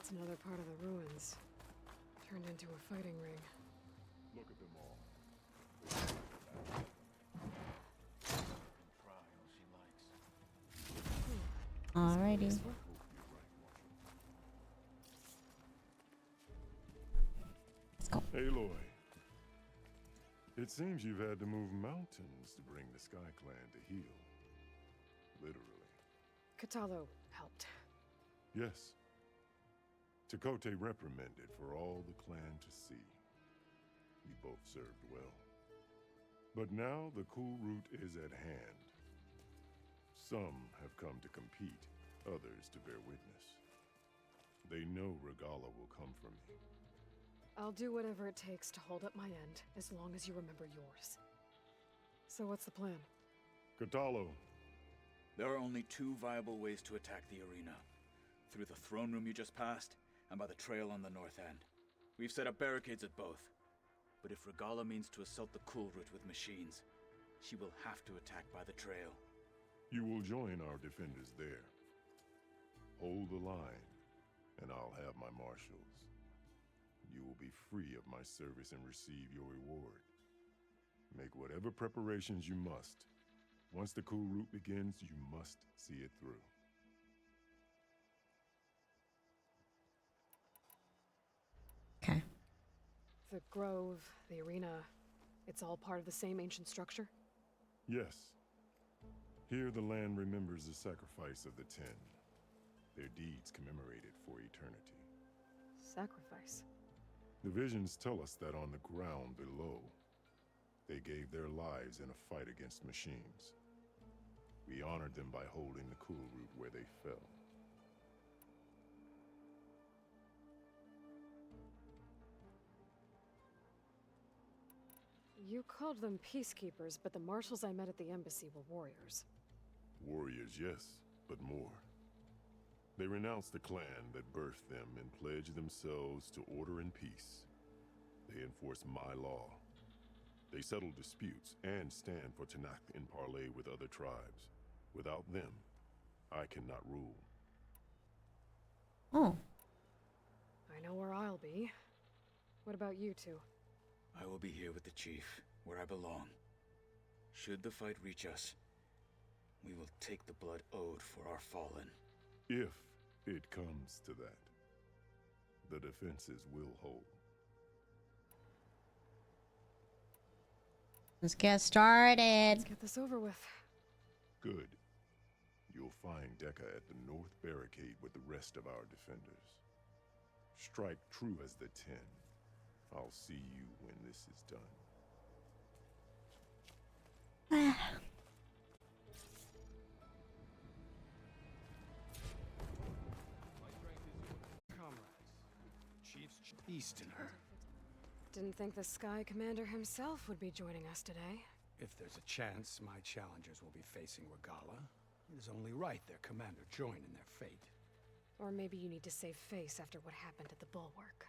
It's another part of the ruins. Turned into a fighting ring. Look at them all. Alrighty. Let's go. Aloy. It seems you've had to move mountains to bring the Sky Clan to heal. Literally. Kotallo helped. Yes. Tekotteh reprimanded for all the clan to see. We both served well. But now the kulrut is at hand. Some have come to compete, others to bear witness. They know Regalla will come for me. I'll do whatever it takes to hold up my end, as long as you remember yours. So what's the plan? Kotallo. There are only two viable ways to attack the arena. Through the throne room you just passed, and by the trail on the north end. We've set up barricades at both. But if Regalla means to assault the kulrut with machines, she will have to attack by the trail. You will join our defenders there. Hold the line, and I'll have my marshals. You will be free of my service and receive your reward. Make whatever preparations you must. Once the kulrut begins, you must see it through. Okay. The grove, the arena, it's all part of the same ancient structure? Yes. Here the land remembers the sacrifice of the 10. Their deeds commemorated for eternity. Sacrifice? The visions tell us that on the ground below, they gave their lives in a fight against machines. We honored them by holding the kulrut where they fell. You called them peacekeepers, but the marshals I met at the embassy were warriors. Warriors, yes, but more. They renounced the clan that birthed them and pledged themselves to order and peace. They enforce my law. They settle disputes and stand for Tanakh in parley with other tribes. Without them, I cannot rule. Oh. I know where I'll be. What about you two? I will be here with the chief, where I belong. Should the fight reach us, we will take the blood owed for our fallen. If it comes to that, the defenses will hold. Let's get started. Let's get this over with. Good. You'll find Dekka at the north barricade with the rest of our defenders. Strike true as the 10. I'll see you when this is done. Easterner. Didn't think the Sky Commander himself would be joining us today. If there's a chance my challengers will be facing Regalla, it is only right their commander join in their fate. Or maybe you need to save face after what happened at the bulwark.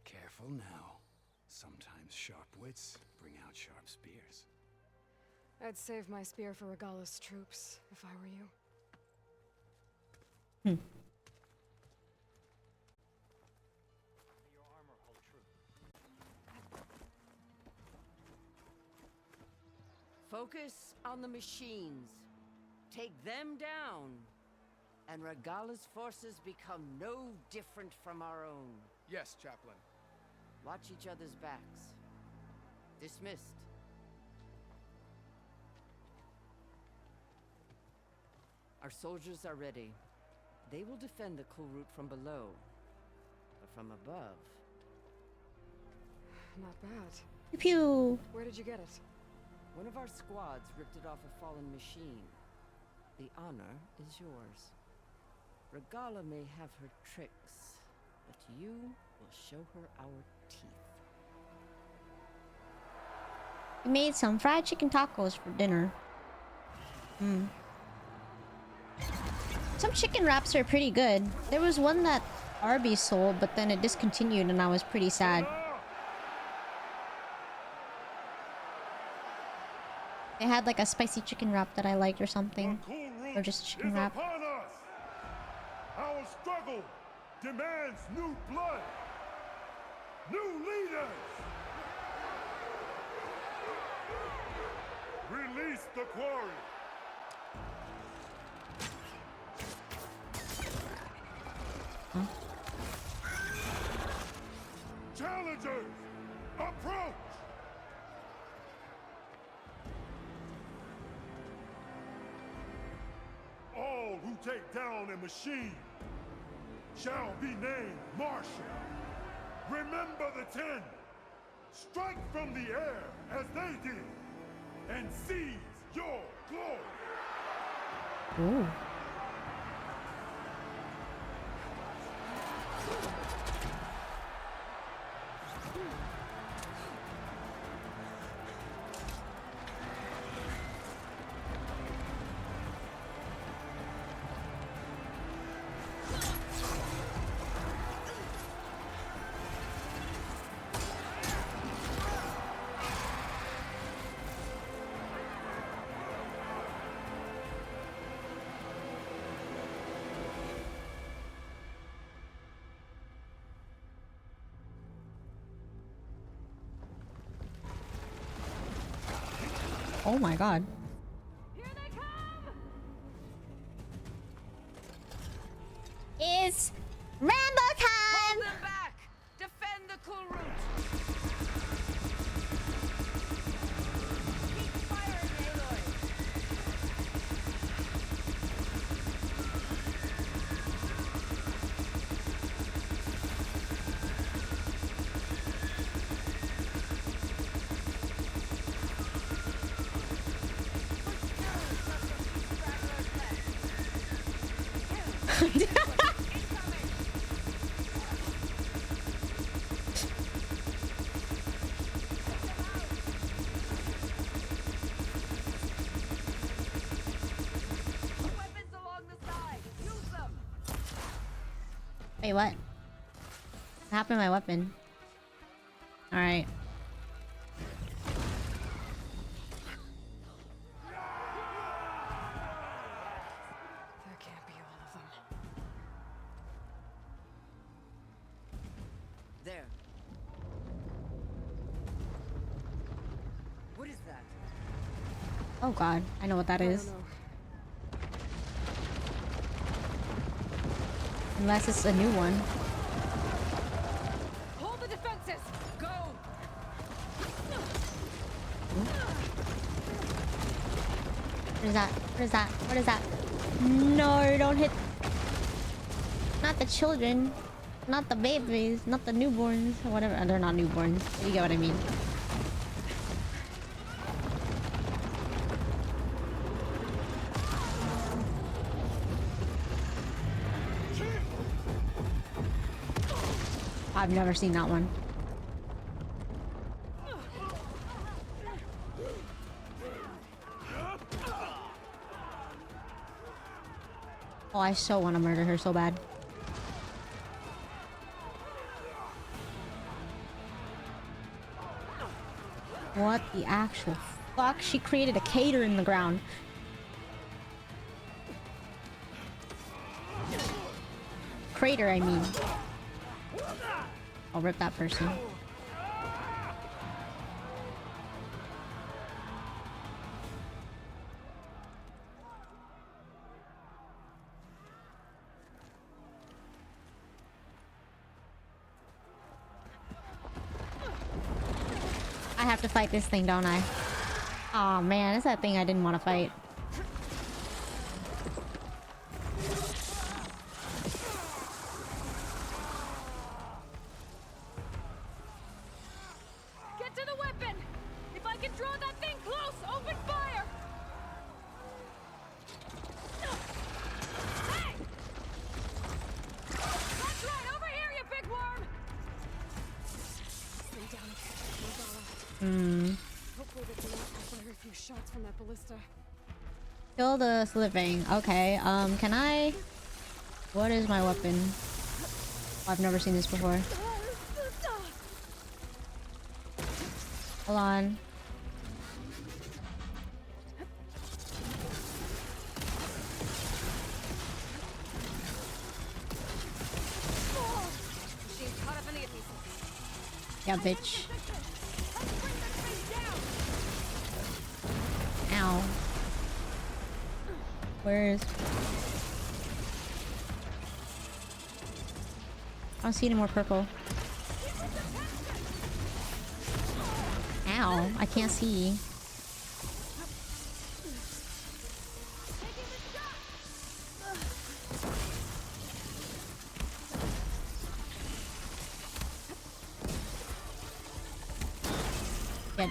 Careful now. Sometimes sharp wits bring out sharp spears. I'd save my spear for Regalla's troops, if I were you. Focus on the machines. Take them down. And Regalla's forces become no different from our own. Yes, Chaplain. Watch each other's backs. Dismissed. Our soldiers are ready. They will defend the kulrut from below. But from above... Not bad. Pew pew. Where did you get it? One of our squads ripped it off a fallen machine. The honor is yours. Regalla may have her tricks, but you will show her our teeth. We made some fried chicken tacos for dinner. Some chicken wraps are pretty good. There was one that Arby's sold, but then it discontinued and I was pretty sad. They had like a spicy chicken wrap that I liked or something. Or just chicken wrap. Our struggle demands new blood, new leaders. Release the quarry. Challengers, approach! All who take down a machine shall be named martial. Remember the 10. Strike from the air as they did, and seize your glory. Ooh. Oh my god. Here they come! It's Rambo time! Hold them back! Defend the kulrut! Keep firing, aloy! Weapons along the side! Use them! Wait, what? What happened to my weapon? Alright. There can't be all of them. There. What is that? Oh god, I know what that I is. don't know. Unless it's a new one. Hold the defenses! Go! What is that? What is that? What is that? No, don't hit. Not the children. Not the babies. Not the newborns. Whatever. They're not newborns. You get what I mean. I've never seen that one. Oh, I so want to murder her so bad. What the actual fuck? She created a crater in the ground. Crater, I mean. I'll rip that person. I have to fight this thing, don't I? Oh man, it's that thing I didn't want to fight. Get to the weapon! If I can draw that thing close, open fire! Hey! That's right, over here, you big worm! Stay down and catch up, Morgana. Hopefully they can fire a few shots from that ballista. Kill the slitherfang. Okay, can I... What is my weapon? Oh, I've never seen this before. Hold on. Yeah, bitch. Ow. Where's... I don't see any more purple. Ow, I can't see. Dead.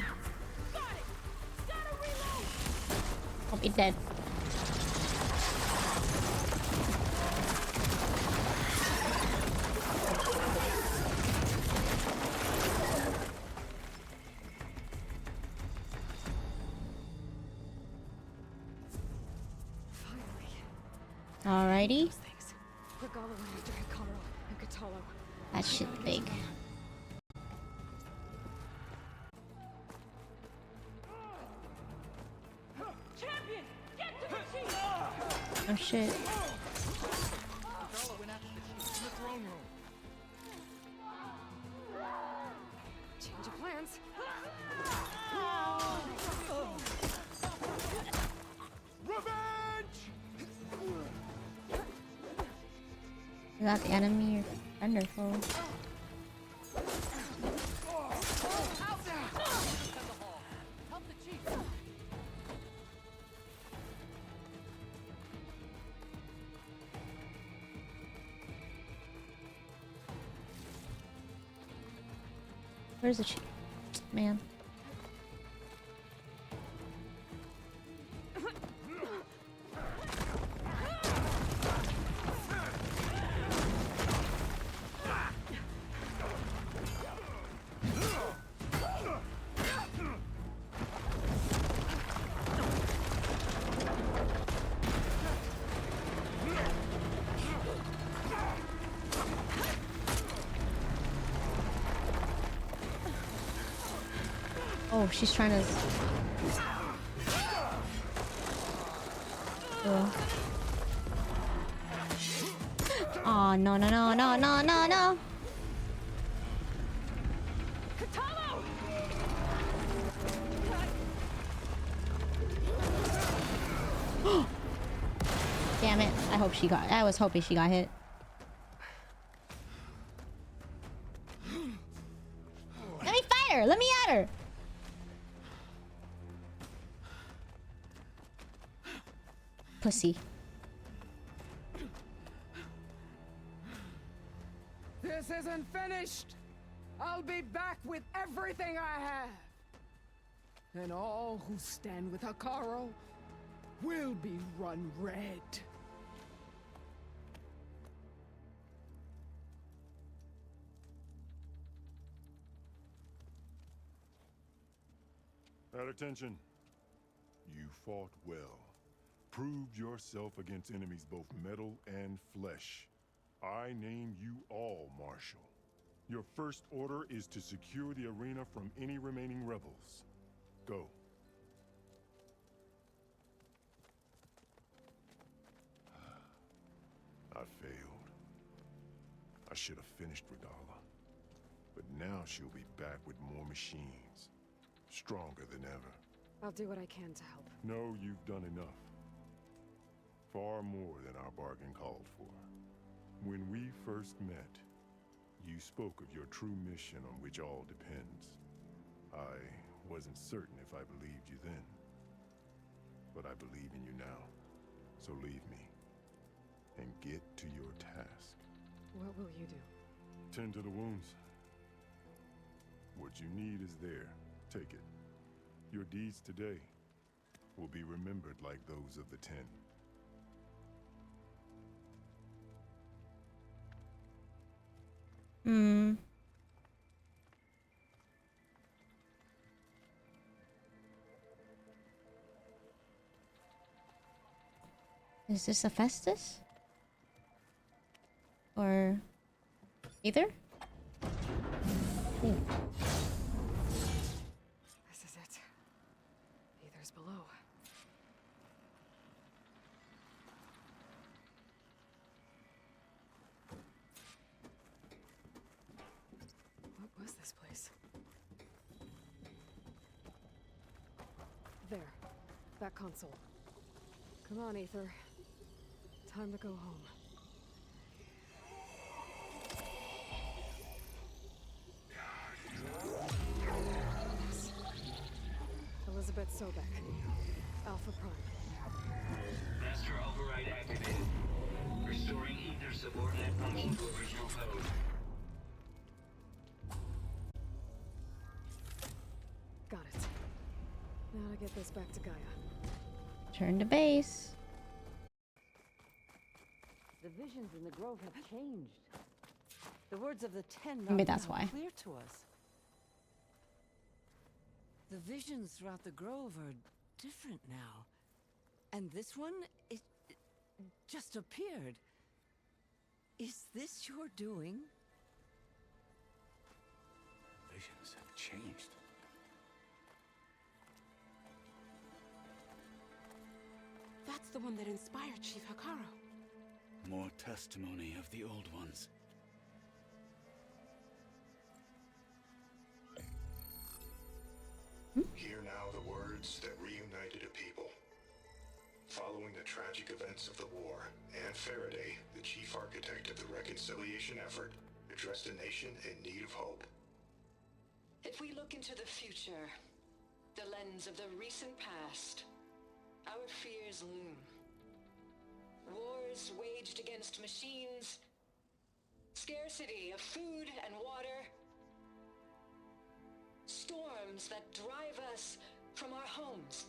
Hope he's dead. Alrighty. Those things. Regala went after hekarro and kotallo. That shit's big. Champion, get to the chief! Oh shit. Change of plans. Is that the enemy or friend or foe? Where's the chief? Man. Oh, she's trying to... Oh, no, no, no, no, no, no, no. Damn it. I was hoping she got hit. Let me fight her. Let me at her. Pussy. This isn't finished. I'll be back with everything I have. And all who stand with hekarro will be run red. At attention. You fought well. Proved yourself against enemies both metal and flesh. I name you all Marshal. Your first order is to secure the arena from any remaining rebels. Go. I failed. I should have finished Regala. But now she'll be back with more machines. Stronger than ever. I'll do what I can to help. No, you've done enough. Far more than our bargain called for. When we first met, you spoke of your true mission on which all depends. I wasn't certain if I believed you then. But I believe in you now. So leave me. And get to your task. What will you do? Tend to the wounds. What you need is there. Take it. Your deeds today will be remembered like those of the 10. Is this a Festus? Or either? Ooh. This is it. Aether's below. What was this place? There. That console. Come on, Aether. Time to go home. Yes. Elizabeth Sobek. Alpha Prime. Master override activated. Restoring ether subordinate function to original code. Got it. Now to get this back to Gaia. Turn to base. The visions in the grove have changed. The words of the Ten Maybe are that's now why. clear to us. The visions throughout the grove are different now. And this one, it just appeared. Is this your doing? Visions have changed. That's the one that inspired Chief Hekarro. More testimony of the old ones. Hear now the words that reunited a people. Following the tragic events of the war, and Faraday, the chief architect of the reconciliation effort, addressed a nation in need of hope. If we look into the future, the lens of the recent past, our fears loom. Wars waged against machines, scarcity of food and water, storms that drive us from our homes.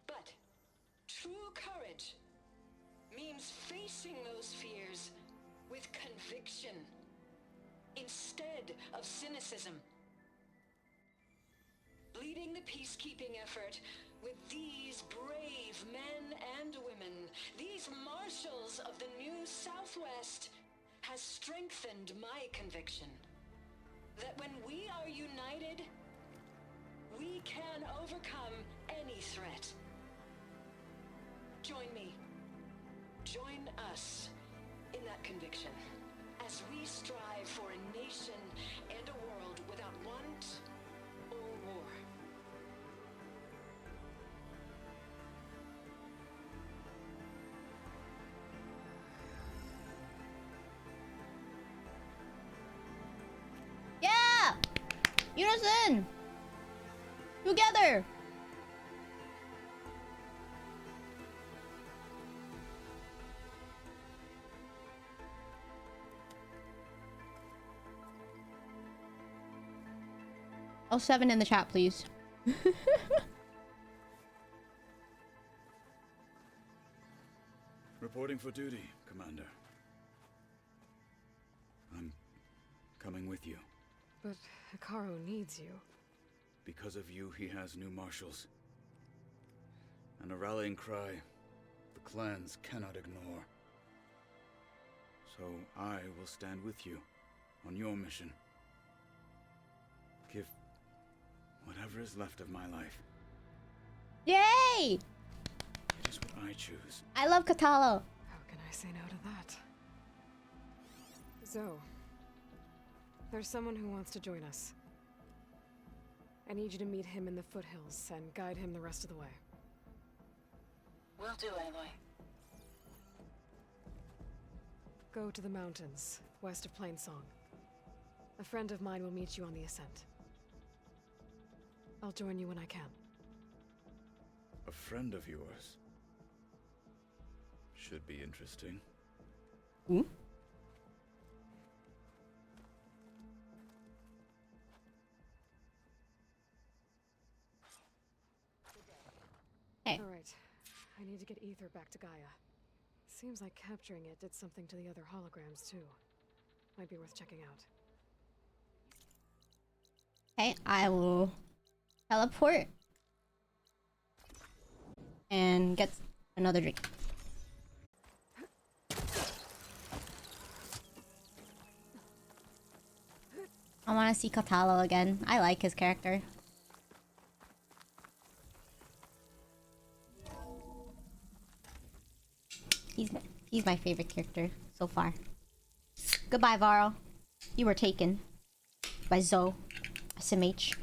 But true courage means facing those fears with conviction instead of cynicism. Leading the peacekeeping effort with these brave men and women, these marshals of the new Southwest, has strengthened my conviction that when we are united, we can overcome any threat. Join me. Join us in that conviction as we strive for a nation and a world without want or war. Yeah! Unison! Together! Oh, 7 in the chat, please. Reporting for duty, Commander. I'm coming with you. But Hekarro needs you. Because of you, he has new marshals. And a rallying cry the clans cannot ignore. So I will stand with you on your mission. Give whatever is left of my life. Yay! It is what I choose. I love Kotallo. How can I say no to that? Zoe, there's someone who wants to join us. I need you to meet him in the foothills and guide him the rest of the way. Will do, Aloy. Go to the mountains, west of Plainsong. A friend of mine will meet you on the ascent. I'll join you when I can. A friend of yours. Should be interesting. Hmm? Hey. All right. I need to get Aether back to Gaia. Seems like capturing it did something to the other holograms, too. Might be worth checking out. Okay, I will teleport and get another drink. I want to see Kotallo again. I like his character. He's my favorite character so far. Goodbye, Varl. You were taken by Zoe, SMH.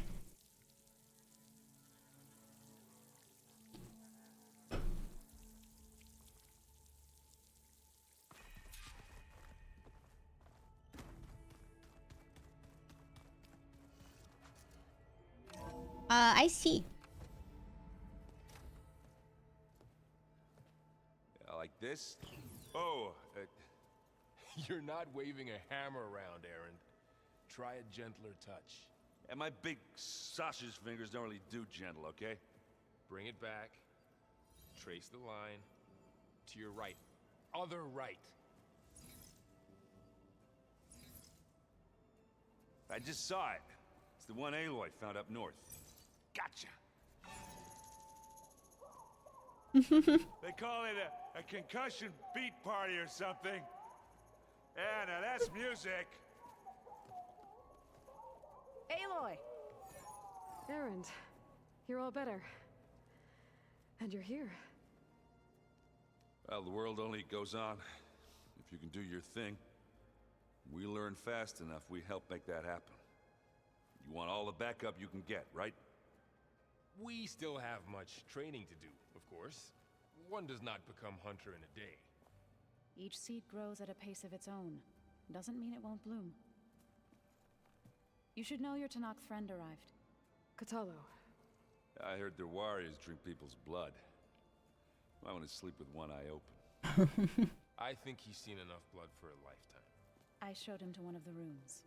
I see. Like this? Oh, you're not waving a hammer around, Erend. Try a gentler touch. And my big sausage fingers don't really do gentle, okay? Bring it back. Trace the line. To your right. Other right. I just saw it. It's the one Aloy found up north. Gotcha! They call it a concussion beat party or something. Yeah, now that's music. Aloy! Erend, you're all better. And you're here. Well, the world only goes on if you can do your thing. We learn fast enough, we help make that happen. You want all the backup you can get, right? We still have much training to do, of course. One does not become hunter in a day. Each seed grows at a pace of its own. Doesn't mean it won't bloom. You should know your Tanakh friend arrived. Kotallo. I heard their warriors drink people's blood. I want to sleep with one eye open. I think he's seen enough blood for a lifetime. I showed him to one of the rooms.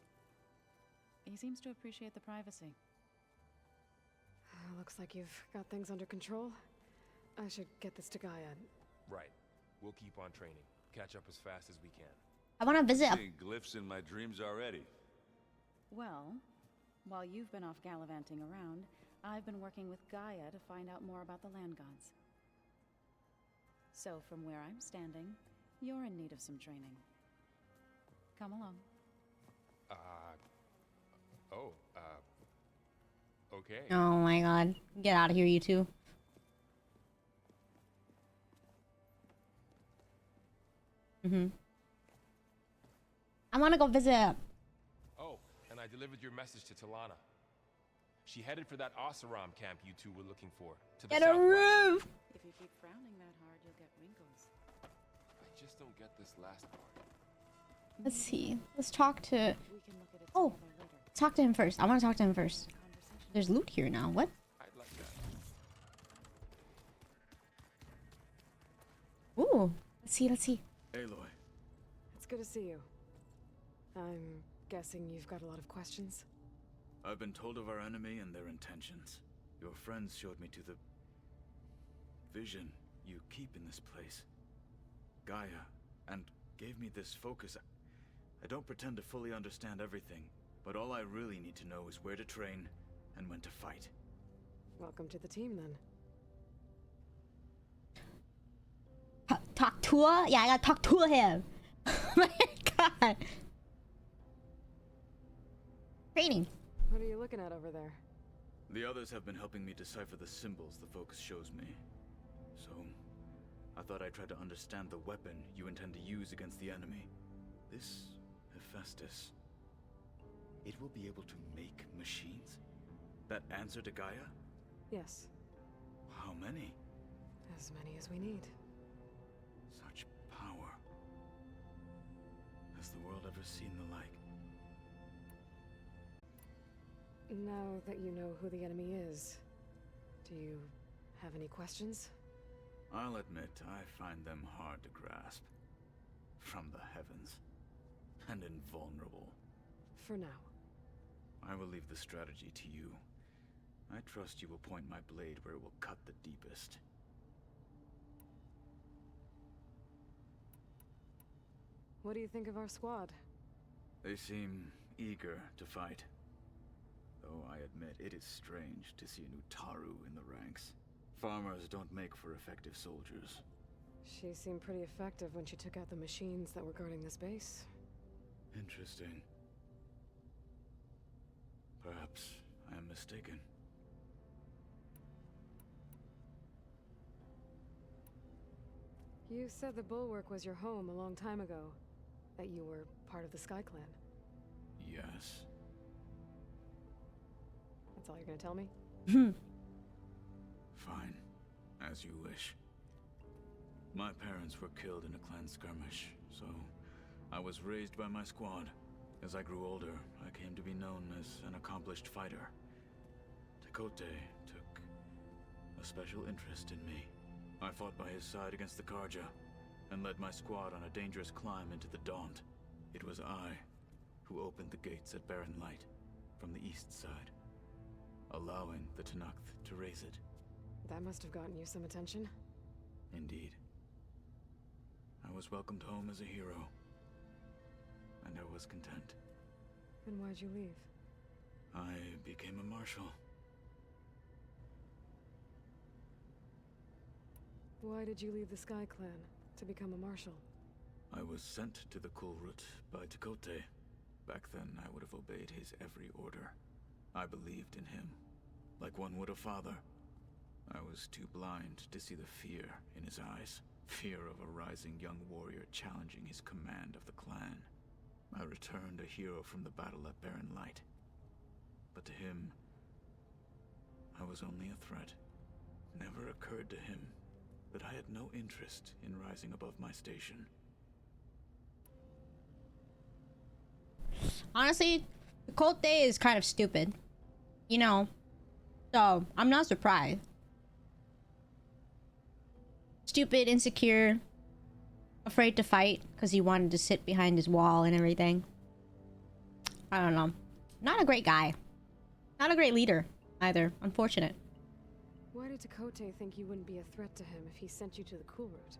He seems to appreciate the privacy. Looks like you've got things under control. I should get this to Gaia. Right. We'll keep on training. Catch up as fast as we can. I want to visit. Seeing glyphs in my dreams already. Well, while you've been off gallivanting around, I've been working with Gaia to find out more about the land gods. So from where I'm standing, you're in need of some training. Come along. Okay. Oh my god. Get out of here, you two. I want to go visit. Oh, and I delivered your message to Talana. She headed for that Oseram camp you two were looking for. To the Get a roof! If you keep frowning that hard, you'll get wrinkles. I just don't get this last part. Let's see. Let's talk to... We can look at it Oh! together later. Let's talk to him first. I want to talk to him first. There's loot here now. What? I'd like that. Ooh. Let's see, let's see. Aloy. It's good to see you. I'm guessing you've got a lot of questions? I've been told of our enemy and their intentions. Your friends showed me to the vision you keep in this place, Gaia, and gave me this focus. I don't pretend to fully understand everything, but all I really need to know is where to train and when to fight. Welcome to the team, then. Talk to her? Yeah, I gotta talk to him. Oh my god. Training. What are you looking at over there? The others have been helping me decipher the symbols the focus shows me. So, I thought I'd try to understand the weapon you intend to use against the enemy. This Hephaestus. It will be able to make machines? That answer to Gaia? Yes. How many? As many as we need. Such power. Has the world ever seen the like? Now that you know who the enemy is, do you have any questions? I'll admit, I find them hard to grasp. From the heavens. And invulnerable. For now. I will leave the strategy to you. I trust you will point my blade where it will cut the deepest. What do you think of our squad? They seem eager to fight. Though I admit it is strange to see a new Taru in the ranks. Farmers don't make for effective soldiers. She seemed pretty effective when she took out the machines that were guarding this base. Interesting. Perhaps I am mistaken. You said the Bulwark was your home a long time ago. That you were part of the Sky Clan. Yes. That's all you're gonna tell me? Fine. As you wish. My parents were killed in a clan skirmish, so I was raised by my squad. As I grew older, I came to be known as an accomplished fighter. To Tekotteh took a special interest in me. I fought by his side against the Karja, and led my squad on a dangerous climb into the Daunt. It was I who opened the gates at Barren Light from the east side, allowing the Tenakth to raise it. That must have gotten you some attention. Indeed. I was welcomed home as a hero, and I was content. And why'd you leave? I became a marshal. Why did you leave the Sky Clan to become a marshal? I was sent to the Kulrut by Tekotteh. Back then, I would have obeyed his every order. I believed in him, like one would a father. I was too blind to see the fear in his eyes. Fear of a rising young warrior challenging his command of the clan. I returned a hero from the battle at Barren Light. But to him, I was only a threat. It never occurred to him that I had no interest in rising above my station. Honestly, the tekotteh is kind of stupid. You know. So, I'm not surprised. Stupid, insecure, afraid to fight because he wanted to sit behind his wall and everything. I don't know. Not a great guy. Not a great leader either. Unfortunate. Why did Tekotteh think you wouldn't be a threat to him if he sent you to the Kulrut?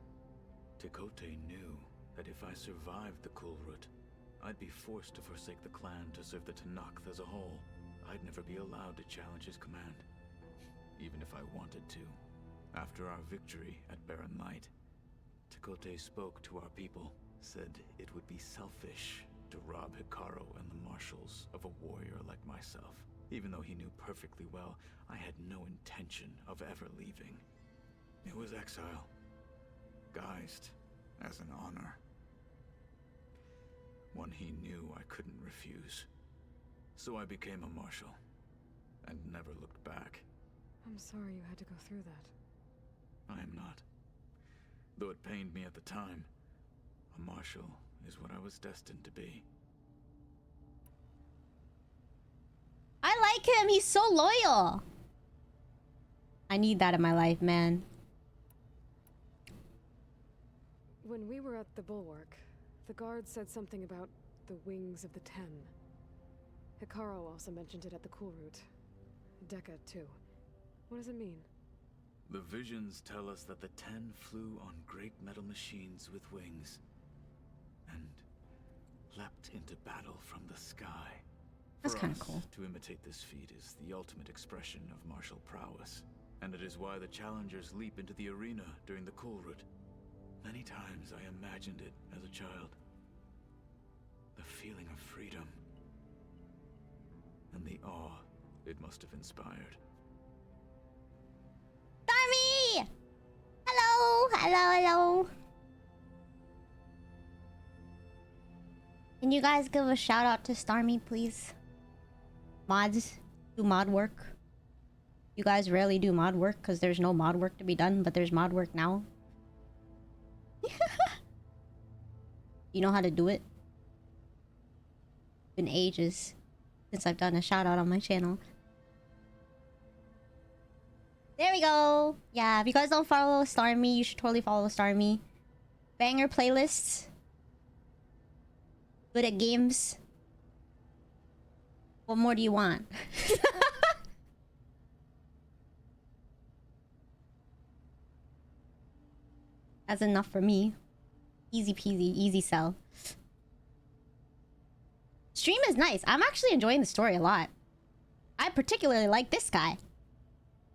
Tekotteh knew that if I survived the Kulrut, I'd be forced to forsake the clan to serve the Tenakth as a whole. I'd never be allowed to challenge his command, even if I wanted to. After our victory at Barren Light, Tekotteh spoke to our people, said it would be selfish to rob hekarro and the marshals of a warrior like myself, even though he knew perfectly well I had no intention of ever leaving. It was exile, guised as an honor. One he knew I couldn't refuse. So I became a marshal, and never looked back. I'm sorry you had to go through that. I am not. Though it pained me at the time, a marshal is what I was destined to be. I like him. He's so loyal. I need that in my life, man. When we were at the Bulwark, the guard said something about the Wings of the Ten. Hekarro also mentioned it at the Kulrut. Dekka, too. What does it mean? The visions tell us that the Ten flew on great metal machines with wings, and leapt into battle from the sky. That's kind of cool. To imitate this feat is the ultimate expression of martial prowess, and it is why the challengers leap into the arena during the Kulrut. Many times I imagined it as a child. The feeling of freedom, and the awe it must have inspired. Starmy! Hello! Hello, hello! Can you guys give a shout out to Starmy, please? Mods do mod work. You guys rarely do mod work because there's no mod work to be done, but there's mod work now. You know how to do it? Been ages since I've done a shout out on my channel. There we go. Yeah, if you guys don't follow Starmy, you should totally follow Starmy. Banger playlists. Good at games. What more do you want? That's enough for me. Easy peasy, easy sell. Stream is nice. I'm actually enjoying the story a lot. I particularly like this guy,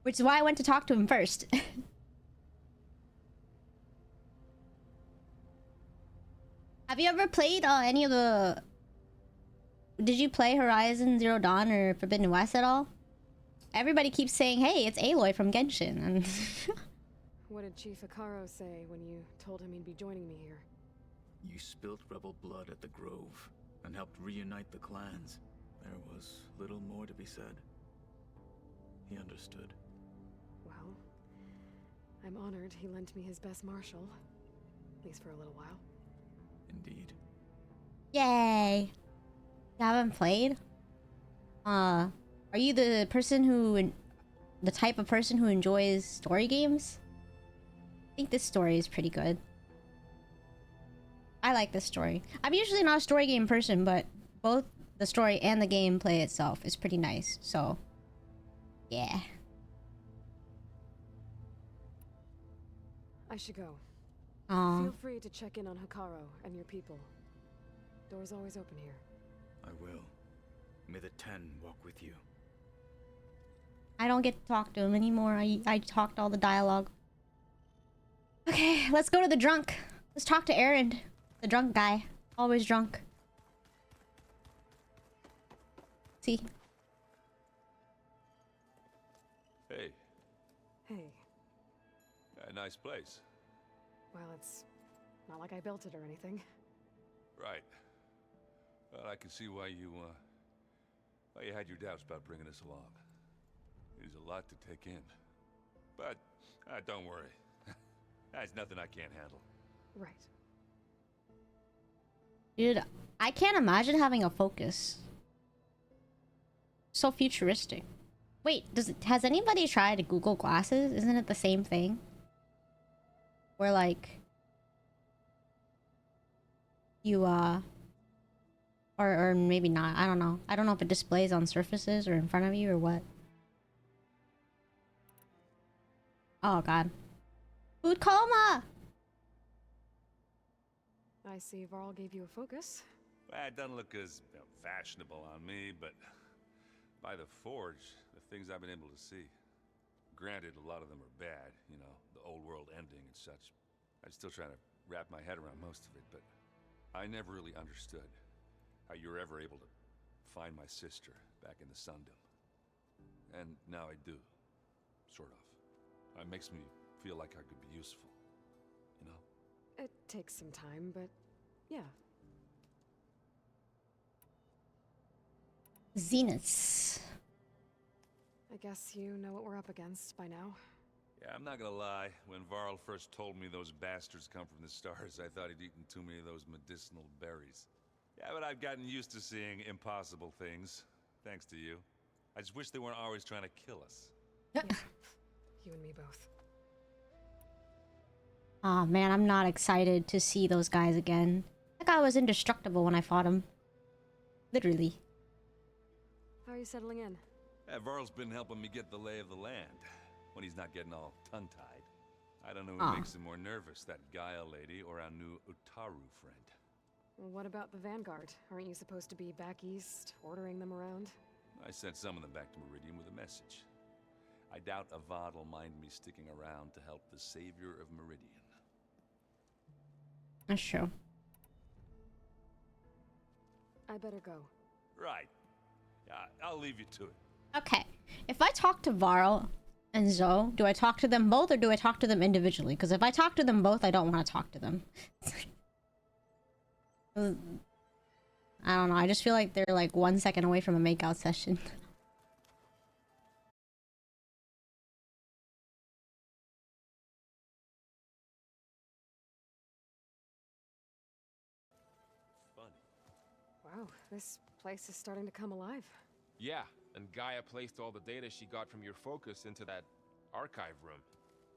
which is why I went to talk to him first. Have you ever played any of the... Did you play Horizon Zero Dawn or Forbidden West at all? Everybody keeps saying, hey, it's Aloy from Genshin. And What did Chief Hekarro say when you told him he'd be joining me here? You spilt rebel blood at the Grove and helped reunite the clans. There was little more to be said. He understood. Well, I'm honored he lent me his best marshal. At least for a little while. Indeed. yay. You haven't played? Are you the person who the type of person who enjoys story games, I think this story is pretty good. I like this story. I'm usually not a story game person, but both the story and the gameplay itself is pretty nice. So, yeah. I should go. Aw. Feel free to check in on Hekarro and your people. Door's always open here. I will. May the 10 walk with you. I don't get to talk to him anymore. I talked all the dialogue. Okay, let's go to the drunk. Let's talk to Erend, the drunk guy. Always drunk. See? Hey, Hey. a nice place. Well, it's not like I built it or anything. Right. Well, I can see why you had your doubts about bringing us along. It is a lot to take in. But, don't worry. That's nothing I can't handle. Right. Dude, I can't imagine having a focus. So futuristic. Wait, has anybody tried Google Glasses? Isn't it the same thing? Where like you or maybe not. I don't know. I don't know if it displays on surfaces or in front of you or what. Oh god. Food coma! I see Varl gave you a focus. Well, it doesn't look as fashionable on me, but by the forge, the things I've been able to see. Granted, a lot of them are bad, you know, the old world ending and such. I'm still trying to wrap my head around most of it, but I never really understood how you were ever able to find my sister back in the Sundom. And now I do, sort of. It makes me feel like I could be useful, you know? It takes some time, but yeah. Zeniths. I guess you know what we're up against by now. Yeah, I'm not gonna lie. When Varl first told me those bastards come from the stars, I thought he'd eaten too many of those medicinal berries. Yeah, but I've gotten used to seeing impossible things, thanks to you. I just wish they weren't always trying to kill us. Yeah. You and me both. Aw, man, I'm not excited to see those guys again. That guy was indestructible when I fought him. Literally. How are you settling in? Yeah, Varl's been helping me get the lay of the land, when he's not getting all tongue-tied. I don't know who makes him more nervous, that Gaia lady or our new Utaru friend. Well, what about the Vanguard? Aren't you supposed to be back east, ordering them around? I sent some of them back to Meridian with a message. I doubt Avad will mind me sticking around to help the savior of Meridian. That's true. I better go. Right. Yeah, I'll leave you to it. Okay. If I talk to Varl and Zoe, do I talk to them both or do I talk to them individually? Because if I talk to them both, I don't want to talk to them. I don't know. I just feel like they're like 1 second away from a makeout session. Wow, this place is starting to come alive. Yeah, and Gaia placed all the data she got from your focus into that archive room.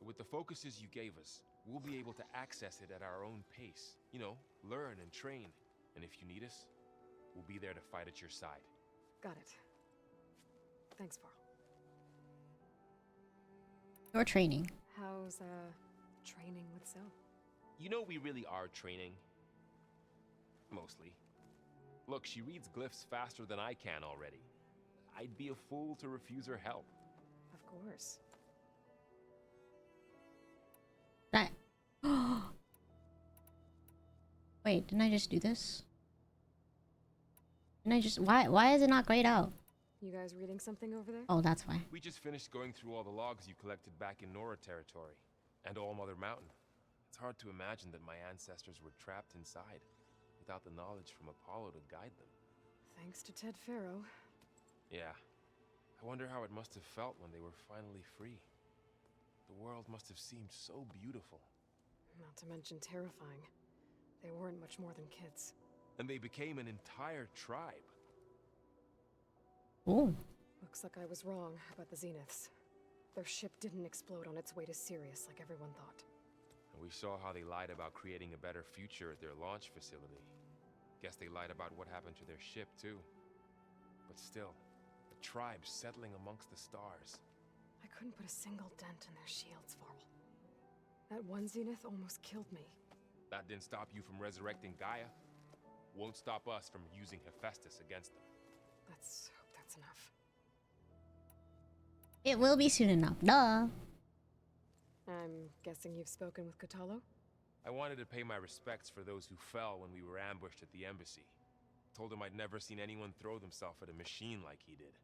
With the focuses you gave us, we'll be able to access it at our own pace. You know, learn and train. And if you need us, we'll be there to fight at your side. Got it. Thanks, Varl. Your training. How's, training with Zoe? You know we really are training. Mostly. Look, she reads glyphs faster than I can already. I'd be a fool to refuse her help. Of course. Right. Wait, didn't I just do this? Didn't I just... Why is it not grayed out? You guys reading something over there? Oh, that's why. We just finished going through all the logs you collected back in Nora territory. And All Mother Mountain. It's hard to imagine that my ancestors were trapped inside, without the knowledge from Apollo to guide them. Thanks to Ted Faro. Yeah. I wonder how it must have felt when they were finally free. The world must have seemed so beautiful. Not to mention terrifying. They weren't much more than kids. And they became an entire tribe. Ooh. Looks like I was wrong about the Zeniths. their ship didn't explode on its way to Sirius like everyone thought. And we saw how they lied about creating a better future at their launch facility. Guess they lied about what happened to their ship, too. But still, the tribe settling amongst the stars. I couldn't put a single dent in their shields, Varl. That one zenith almost killed me. That didn't stop you from resurrecting Gaia. Won't stop us from using Hephaestus against them. Let's hope that's enough. It will be soon enough. Duh. I'm guessing you've spoken with Kotallo? I wanted to pay my respects for those who fell when we were ambushed at the embassy. Told him I'd never seen anyone throw themselves at a machine like he did.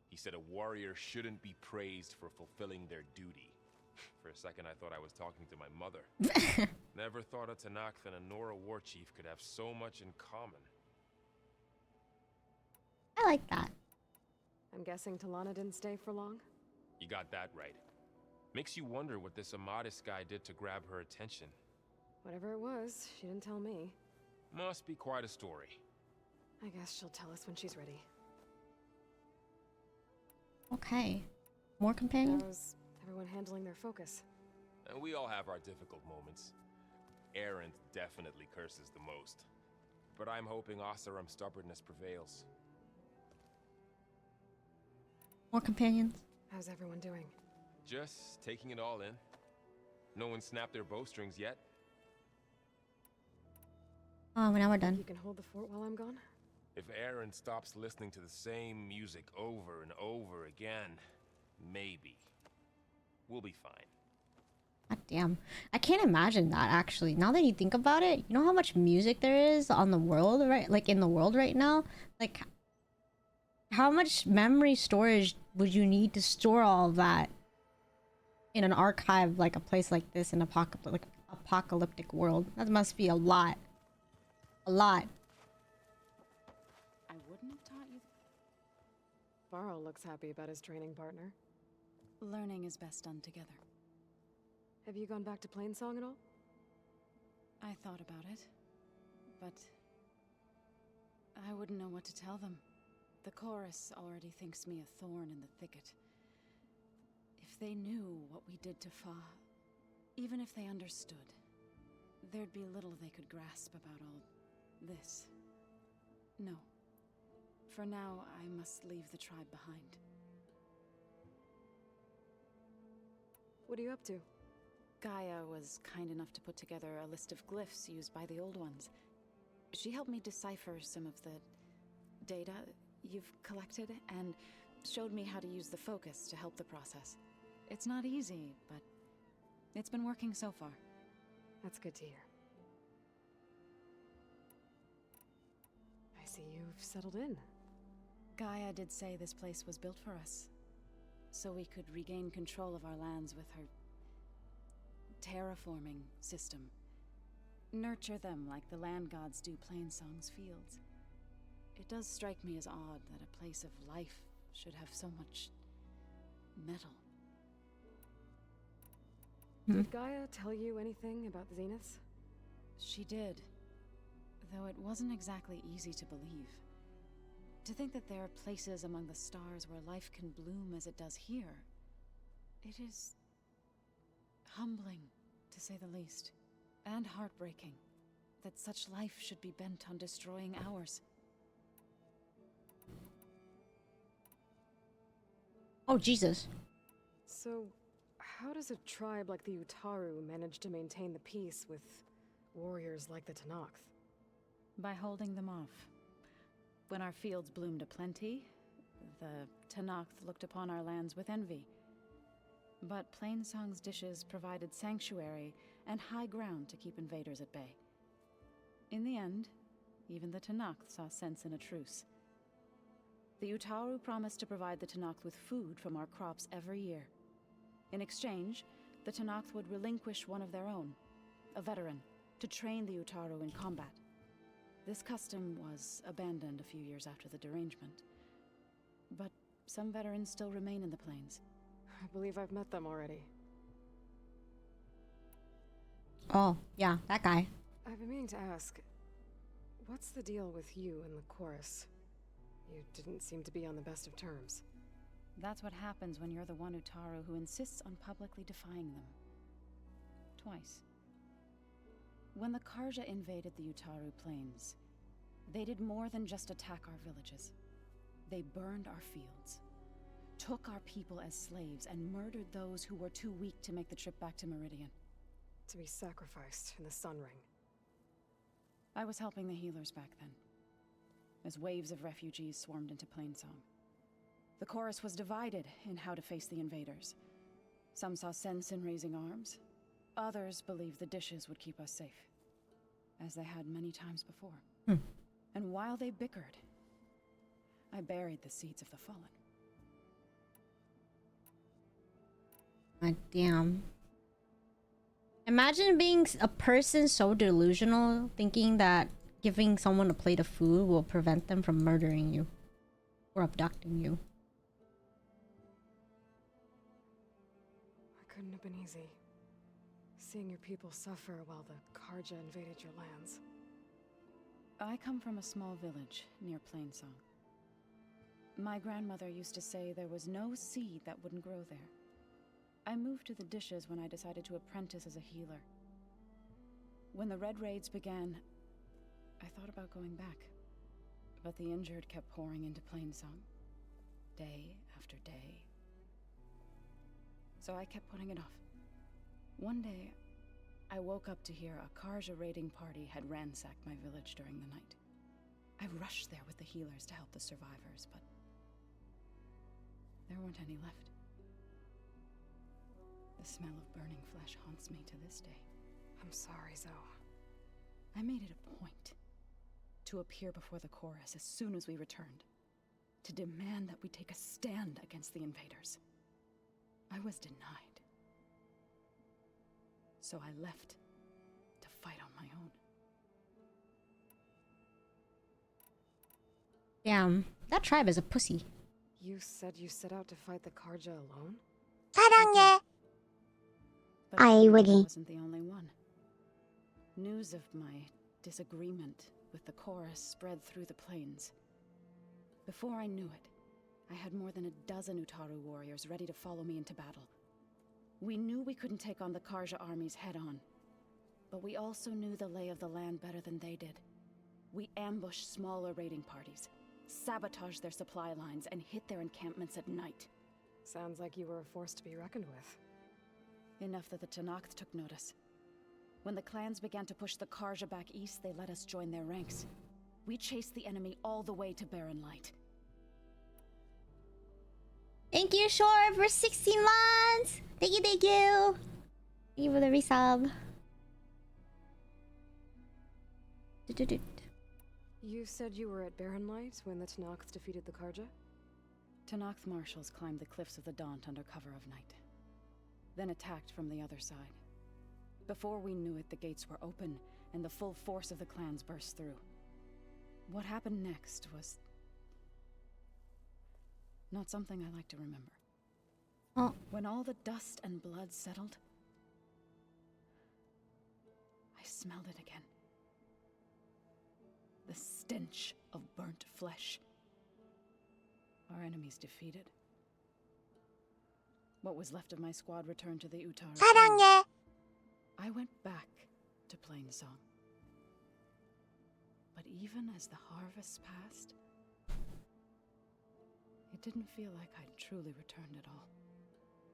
He said a warrior shouldn't be praised for fulfilling their duty. For a second, I thought I was talking to my mother. Never thought a Tenakth and a Nora war chief could have so much in common. I like that. I'm guessing Talana didn't stay for long? You got that right. Makes you wonder what this Amadis guy did to grab her attention. Whatever it was, she didn't tell me. Must be quite a story. I guess she'll tell us when she's ready. Okay. More companions? How's everyone handling their focus? And we all have our difficult moments. Erend definitely curses the most. But I'm hoping Oseram's stubbornness prevails. More companions? How's everyone doing? Just taking it all in. No one snapped their bowstrings yet. Oh, now we're done. You can hold the fort while I'm gone? If Erend stops listening to the same music over and over again, maybe. We'll be fine. God damn. I can't imagine that, actually. Now that you think about it, you know how much music there is on the world, right? Like, in the world right now? Like, how much memory storage would you need to store all of that in an archive, like a place like this, in apocalyptic world? That must be a lot. A lot. I wouldn't have taught you. Varl looks happy about his training partner. Learning is best done together. Have you gone back to Plainsong at all? I thought about it, but I wouldn't know what to tell them. The chorus already thinks me a thorn in the thicket. If they knew what we did to Fa, even if they understood, there'd be little they could grasp about all this. No. For now, I must leave the tribe behind. What are you up to? Gaia was kind enough to put together a list of glyphs used by the Old Ones. She helped me decipher some of the data you've collected, and showed me how to use the focus to help the process. It's not easy, but it's been working so far. That's good to hear. I see you've settled in. Gaia did say this place was built for us, so we could regain control of our lands with her terraforming system. Nurture them like the land gods do Plainsong's fields. It does strike me as odd that a place of life should have so much metal. Did Gaia tell you anything about the Zeniths? She did, though it wasn't exactly easy to believe. To think that there are places among the stars where life can bloom as it does here, it is humbling, to say the least, and heartbreaking that such life should be bent on destroying ours. Oh, Jesus. So, how does a tribe like the Utaru manage to maintain the peace with warriors like the Tenakth? By holding them off. When our fields bloomed aplenty, the Tenakth looked upon our lands with envy. But Plainsong's dishes provided sanctuary and high ground to keep invaders at bay. In the end, even the Tenakth saw sense in a truce. The Utaru promised to provide the Tenakth with food from our crops every year. In exchange, the Tenakth would relinquish one of their own, a veteran, to train the Utaru in combat. This custom was abandoned a few years after the derangement. But some veterans still remain in the plains. I believe I've met them already. Oh, yeah, that guy. I've been meaning to ask, what's the deal with you and the chorus? You didn't seem to be on the best of terms. That's what happens when you're the one Utaru who insists on publicly defying them. Twice. When the Karja invaded the Utaru plains, they did more than just attack our villages. They burned our fields, took our people as slaves, and murdered those who were too weak to make the trip back to Meridian. To be sacrificed in the Sun Ring. I was helping the healers back then, as waves of refugees swarmed into Plainsong. The chorus was divided in how to face the invaders. Some saw sense in raising arms. Others believed the dishes would keep us safe, as they had many times before. And while they bickered, I buried the seeds of the fallen. God damn. Imagine being a person so delusional, thinking that giving someone a plate of food will prevent them from murdering you or abducting you. It couldn't have been easy. Seeing your people suffer while the Karja invaded your lands. I come from a small village near Plainsong. My grandmother used to say there was no seed that wouldn't grow there. I moved to the dishes when I decided to apprentice as a healer. When the Red Raids began, I thought about going back. But the injured kept pouring into Plainsong, day after day. So I kept putting it off. One day, I woke up to hear a Karja raiding party had ransacked my village during the night. I rushed there with the healers to help the survivors, but there weren't any left. The smell of burning flesh haunts me to this day. I'm sorry, Zoe. I made it a point to appear before the chorus as soon as we returned, to demand that we take a stand against the invaders. I was denied. So I left to fight on my own. Damn, that tribe is a pussy. You said you set out to fight the Karja alone? 사랑해. But I wasn't the only one. News of my disagreement with the chorus spread through the plains. Before I knew it, I had more than a dozen Utaru warriors ready to follow me into battle. We knew we couldn't take on the Karja armies head-on, but we also knew the lay of the land better than they did. We ambushed smaller raiding parties, sabotaged their supply lines, and hit their encampments at night. Sounds like you were a force to be reckoned with. Enough that the tekotteh took notice. When the clans began to push the Karja back east, they let us join their ranks. We chased the enemy all the way to Barren Light. Thank you, Shore, for 16 months. Thank you, thank you. Thank you for the resub. You said you were at Barren Light when the tekotteh defeated the Karja? Tekotteh marshals climbed the cliffs of the Daunt under cover of night, then attacked from the other side. Before we knew it, the gates were open, and the full force of the clans burst through. What happened next was not something I like to remember. Oh. When all the dust and blood settled, I smelled it again. The stench of burnt flesh. Our enemies defeated. What was left of my squad returned to the Utaru. 사랑해. I went back to Plainsong. But even as the harvest passed, it didn't feel like I'd truly returned at all.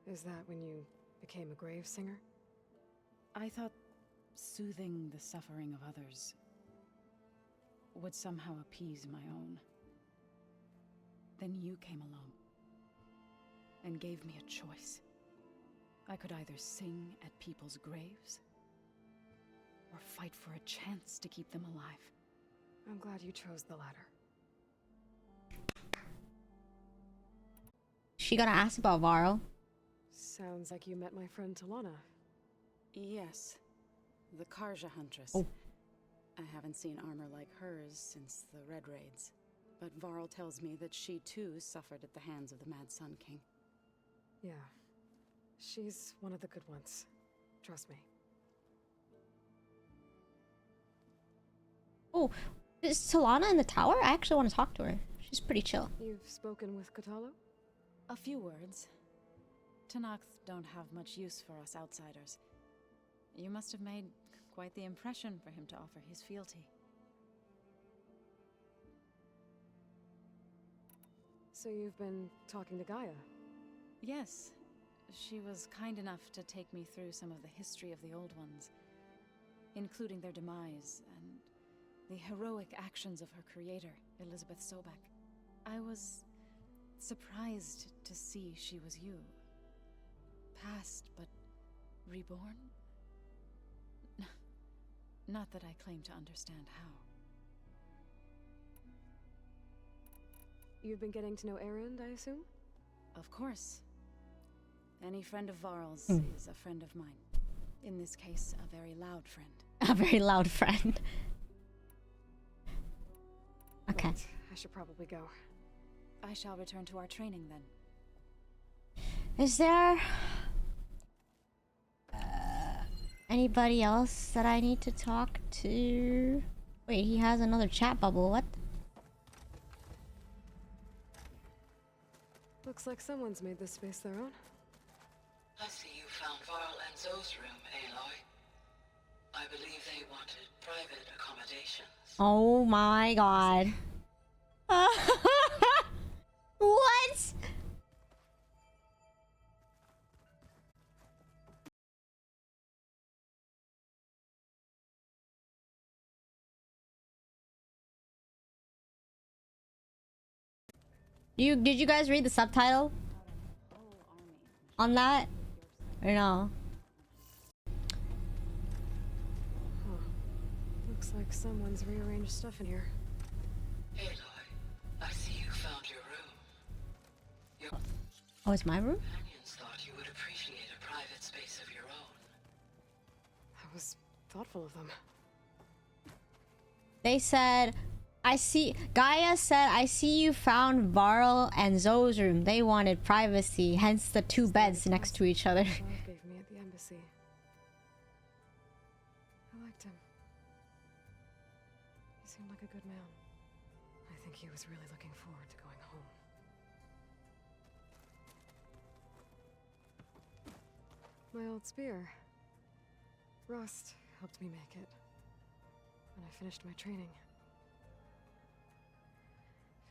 Is that when you became a grave singer? I thought soothing the suffering of others would somehow appease my own. Then you came along and gave me a choice. I could either sing at people's graves or fight for a chance to keep them alive. I'm glad you chose the latter. She gotta ask about Varl. Sounds like you met my friend Talana. Yes, the Karja huntress. Oh. I haven't seen armor like hers since the Red Raids, but Varl tells me that she too suffered at the hands of the Mad Sun King. Yeah, she's one of the good ones. Trust me. Oh, is Talana in the tower? I actually want to talk to her. She's pretty chill. You've spoken with Kotallo? A few words. Tenakth don't have much use for us outsiders. You must have made quite the impression for him to offer his fealty. So you've been talking to Gaia? Yes. She was kind enough to take me through some of the history of the Old Ones, including their demise and the heroic actions of her creator, Elizabeth Sobek. I was surprised to see she was you. Past, but reborn? Not that I claim to understand how. You've been getting to know Erend, I assume? Of course. Any friend of Varl's is a friend of mine. In this case, a very loud friend. A very loud friend. Okay. Right. I should probably go. I shall return to our training then. Is there anybody else that I need to talk to? Wait, he has another chat bubble. What? Looks like someone's made this space their own. I see you found Varl and Zoe's room, Aloy. I believe they wanted private accommodations. Oh my god. What? Did you guys read the subtitle on that? Or no? Huh. Looks like someone's rearranged stuff in here. Aloy, I see you found your room. Your Oh, it's my room? companions thought you would appreciate a private space of your own. That was thoughtful of them. They said, Gaia said, I see you found Varl and Zoe's room. They wanted privacy, hence the two beds next to each other. Varl gave me at the embassy. I liked him. He seemed like a good man. I think he was really looking forward to going home. My old spear. Rust helped me make it. When I finished my training.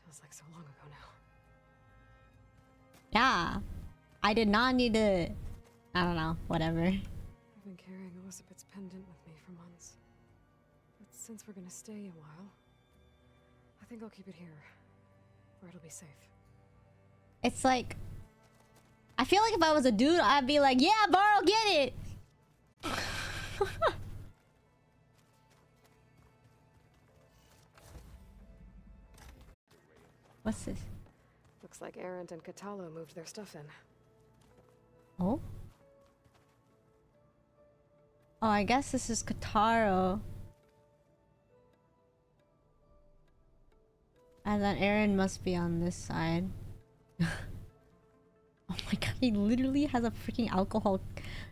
Feels like so long ago now. Yeah. I did not need to... I don't know. Whatever. I've been carrying Elizabeth's pendant with me for months. But since we're gonna stay a while, I think I'll keep it here. Where it'll be safe. It's like... I feel like if I was a dude, I'd be like, yeah, Varl, get it! What's this? Looks like Erend and Kotallo moved their stuff in. Oh? Oh, I guess this is Kotallo. And then Erend must be on this side. Oh my god, he literally has a freaking alcohol.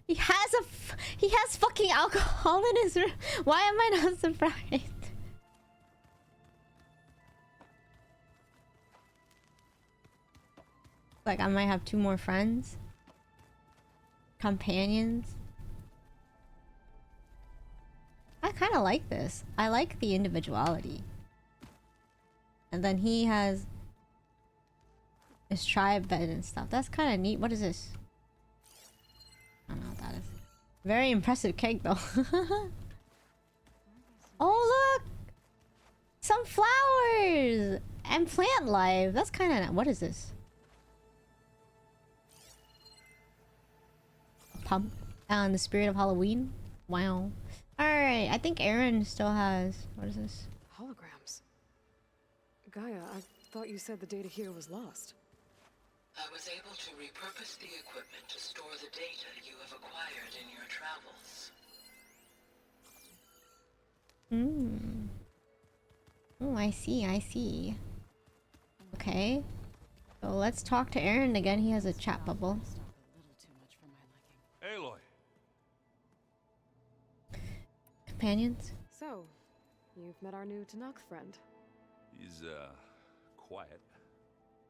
He has fucking alcohol in his room. Why am I not surprised? Like I might have two more friends. Companions. I kind of like this. I like the individuality. And then he has his tribe bed and stuff. That's kind of neat. What is this? I don't know what that is. Very impressive cake though. Oh look! Some flowers! And plant life. That's kind of... What is this? Pump. And the spirit of Halloween? Wow. Alright, I think Erend still has... What is this? Holograms. Gaia, I thought you said the data here was lost. I was able to repurpose the equipment to store the data you have acquired in your travels. Hmm. Oh, I see, I see. Okay. So let's talk to Erend again. He has a chat bubble. Aloy. Companions? So, you've met our new Tenakth friend. He's, quiet.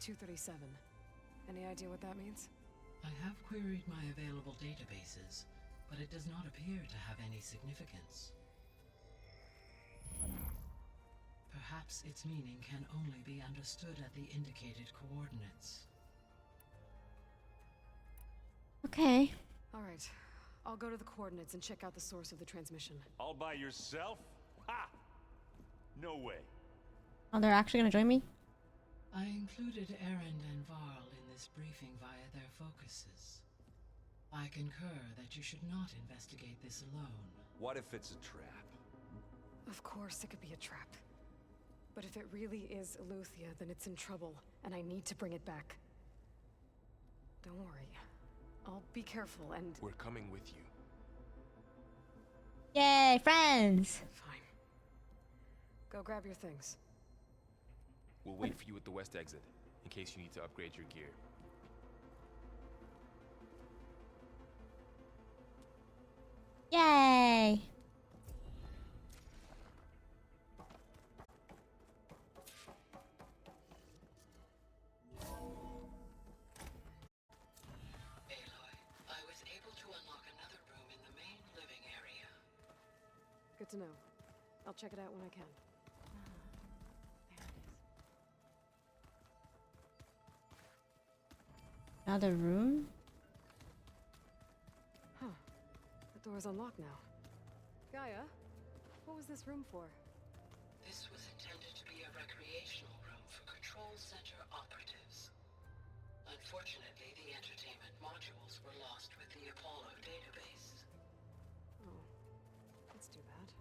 237. Any idea what that means? I have queried my available databases, but it does not appear to have any significance. Perhaps its meaning can only be understood at the indicated coordinates. Okay. All right. I'll go to the coordinates and check out the source of the transmission. All by yourself? Ha! No way. Oh, they're actually gonna join me? I included Erend and Varl in this briefing via their focuses. I concur that you should not investigate this alone. What if it's a trap? Of course it could be a trap. But if it really is Eleuthia, then it's in trouble, and I need to bring it back. Don't worry. I'll be careful and... We're coming with you. Yay, friends! Fine. Go grab your things. We'll wait for you at the west exit, in case you need to upgrade your gear. Yay! Good to know. I'll check it out when I can. Another room? Huh. The door's unlocked now. Gaia, what was this room for? This was intended to be a recreational room for Control Center operatives. Unfortunately, the entertainment modules were lost with the Apollo database. Oh, that's too bad.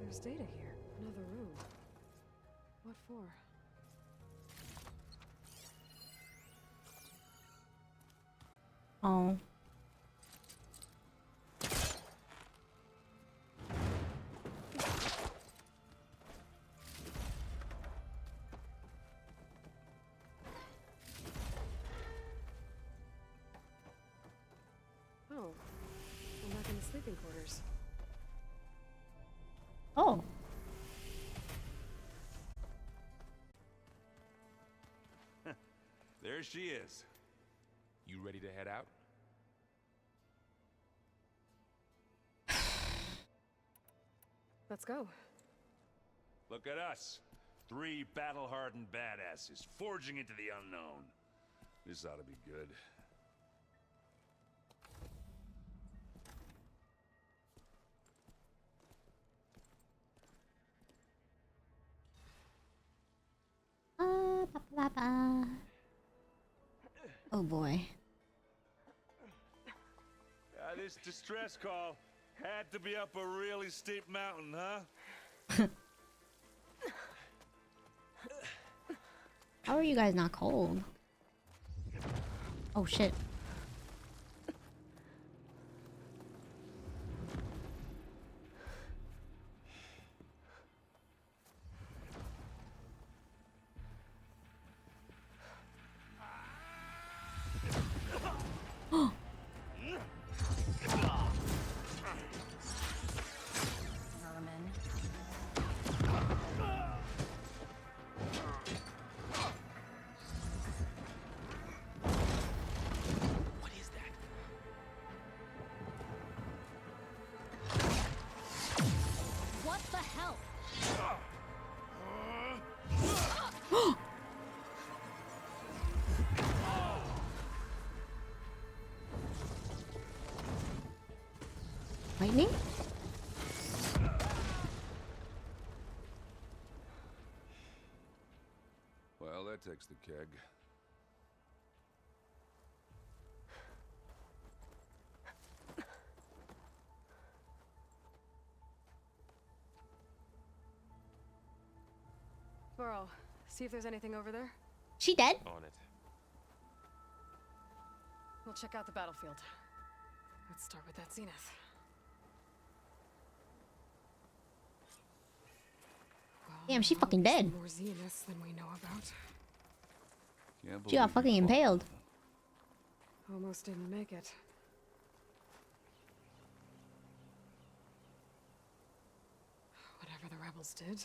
There's data here. Another room. What for? Oh. Oh. I'm back in the sleeping quarters. Oh. There she is. You ready to head out? Let's go. Look at us. 3 battle-hardened badasses forging into the unknown. This ought to be good. Oh boy. This distress call had to be up a really steep mountain, huh? How are you guys not cold? Oh shit. Lightning? Well, that takes the keg. Varl, see if there's anything over there. She dead? On it. We'll check out the battlefield. Let's start with that zenith. Damn, she fucking dead. More zeniths than we know about. She got fucking impaled. Almost didn't make it. Whatever the rebels did,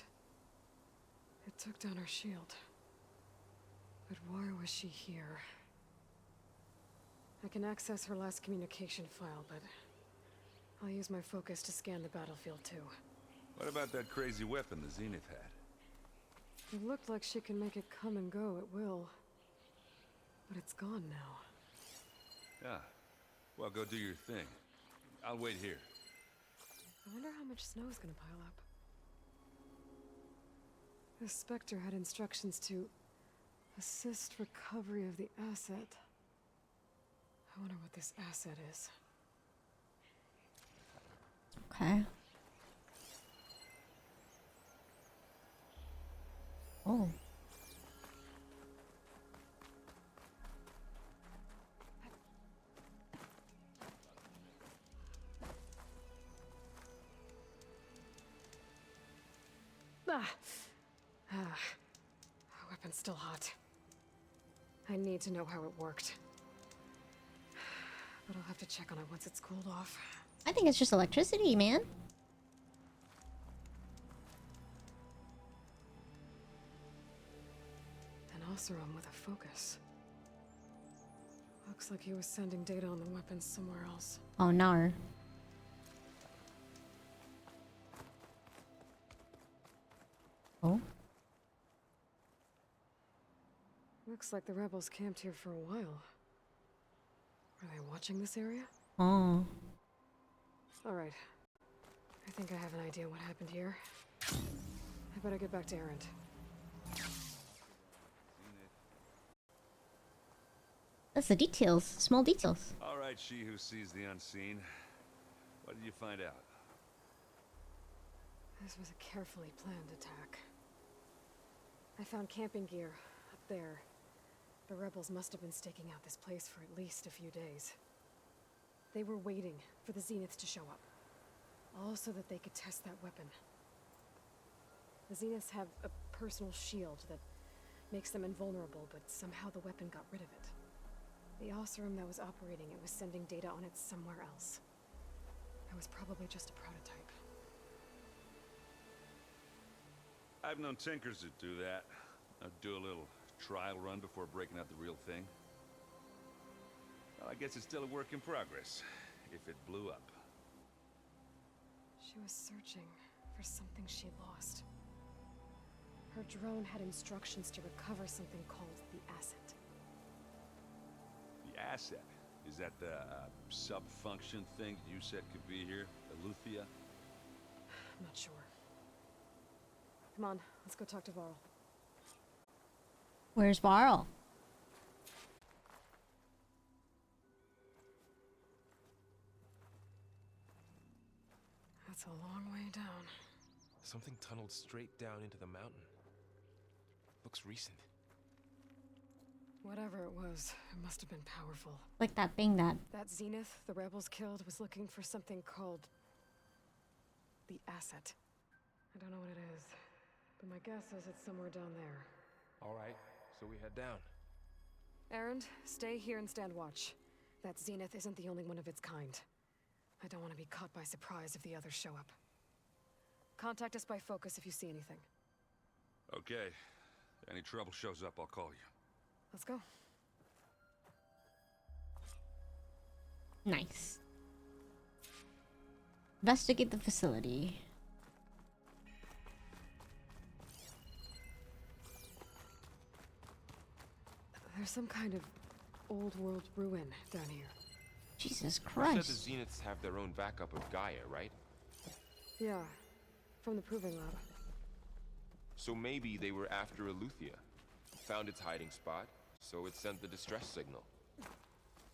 it took down her shield. But why was she here? I can access her last communication file, but I'll use my focus to scan the battlefield too. What about that crazy weapon the Zenith had? It looked like she can make it come and go at will. But it's gone now. Yeah. Well, go do your thing. I'll wait here. I wonder how much snow is gonna pile up. The Specter had instructions to assist recovery of the asset. I wonder what this asset is. Okay. Oh. Weapon's still hot. I need to know how it worked. But I'll have to check on it once it's cooled off. I think it's just electricity, man. An Oseram with a focus. Looks like he was sending data on the weapons somewhere else. Oh no. Oh. Looks like the rebels camped here for a while. Are they watching this area? Oh. Alright. I think I have an idea what happened here. I better get back to Erend. That's the details. Small details. All right, she who sees the unseen. What did you find out? This was a carefully planned attack. I found camping gear up there. The rebels must have been staking out this place for at least a few days. They were waiting for the Zeniths to show up. All so that they could test that weapon. The Zeniths have a personal shield that makes them invulnerable, but somehow the weapon got rid of it. The Oseram that was operating it was sending data on it somewhere else. It was probably just a prototype. I've known tinkers that do that. I'd do a little trial run before breaking out the real thing. Well, I guess it's still a work in progress, if it blew up. She was searching for something she lost. Her drone had instructions to recover something called the asset. The asset? Is that the sub-function thing you said could be here? Eleuthia? I'm not sure. Come on, let's go talk to Varl. Where's Varl? That's a long way down. Something tunneled straight down into the mountain. Looks recent. Whatever it was, it must have been powerful. Like that thing that... That Zenith the rebels killed was looking for something called... the asset. I don't know what it is, but my guess is it's somewhere down there. Alright, so we head down. Erend, stay here and stand watch. That Zenith isn't the only one of its kind. I don't want to be caught by surprise if the others show up. Contact us by focus if you see anything. Okay. Any trouble shows up, I'll call you. Let's go. Nice. Investigate the facility. There's some kind of old world ruin down here. Jesus You Christ. said the Zeniths have their own backup of Gaia, right? Yeah, from the proving lab. So maybe they were after Eleuthia. Found its hiding spot, so it sent the distress signal.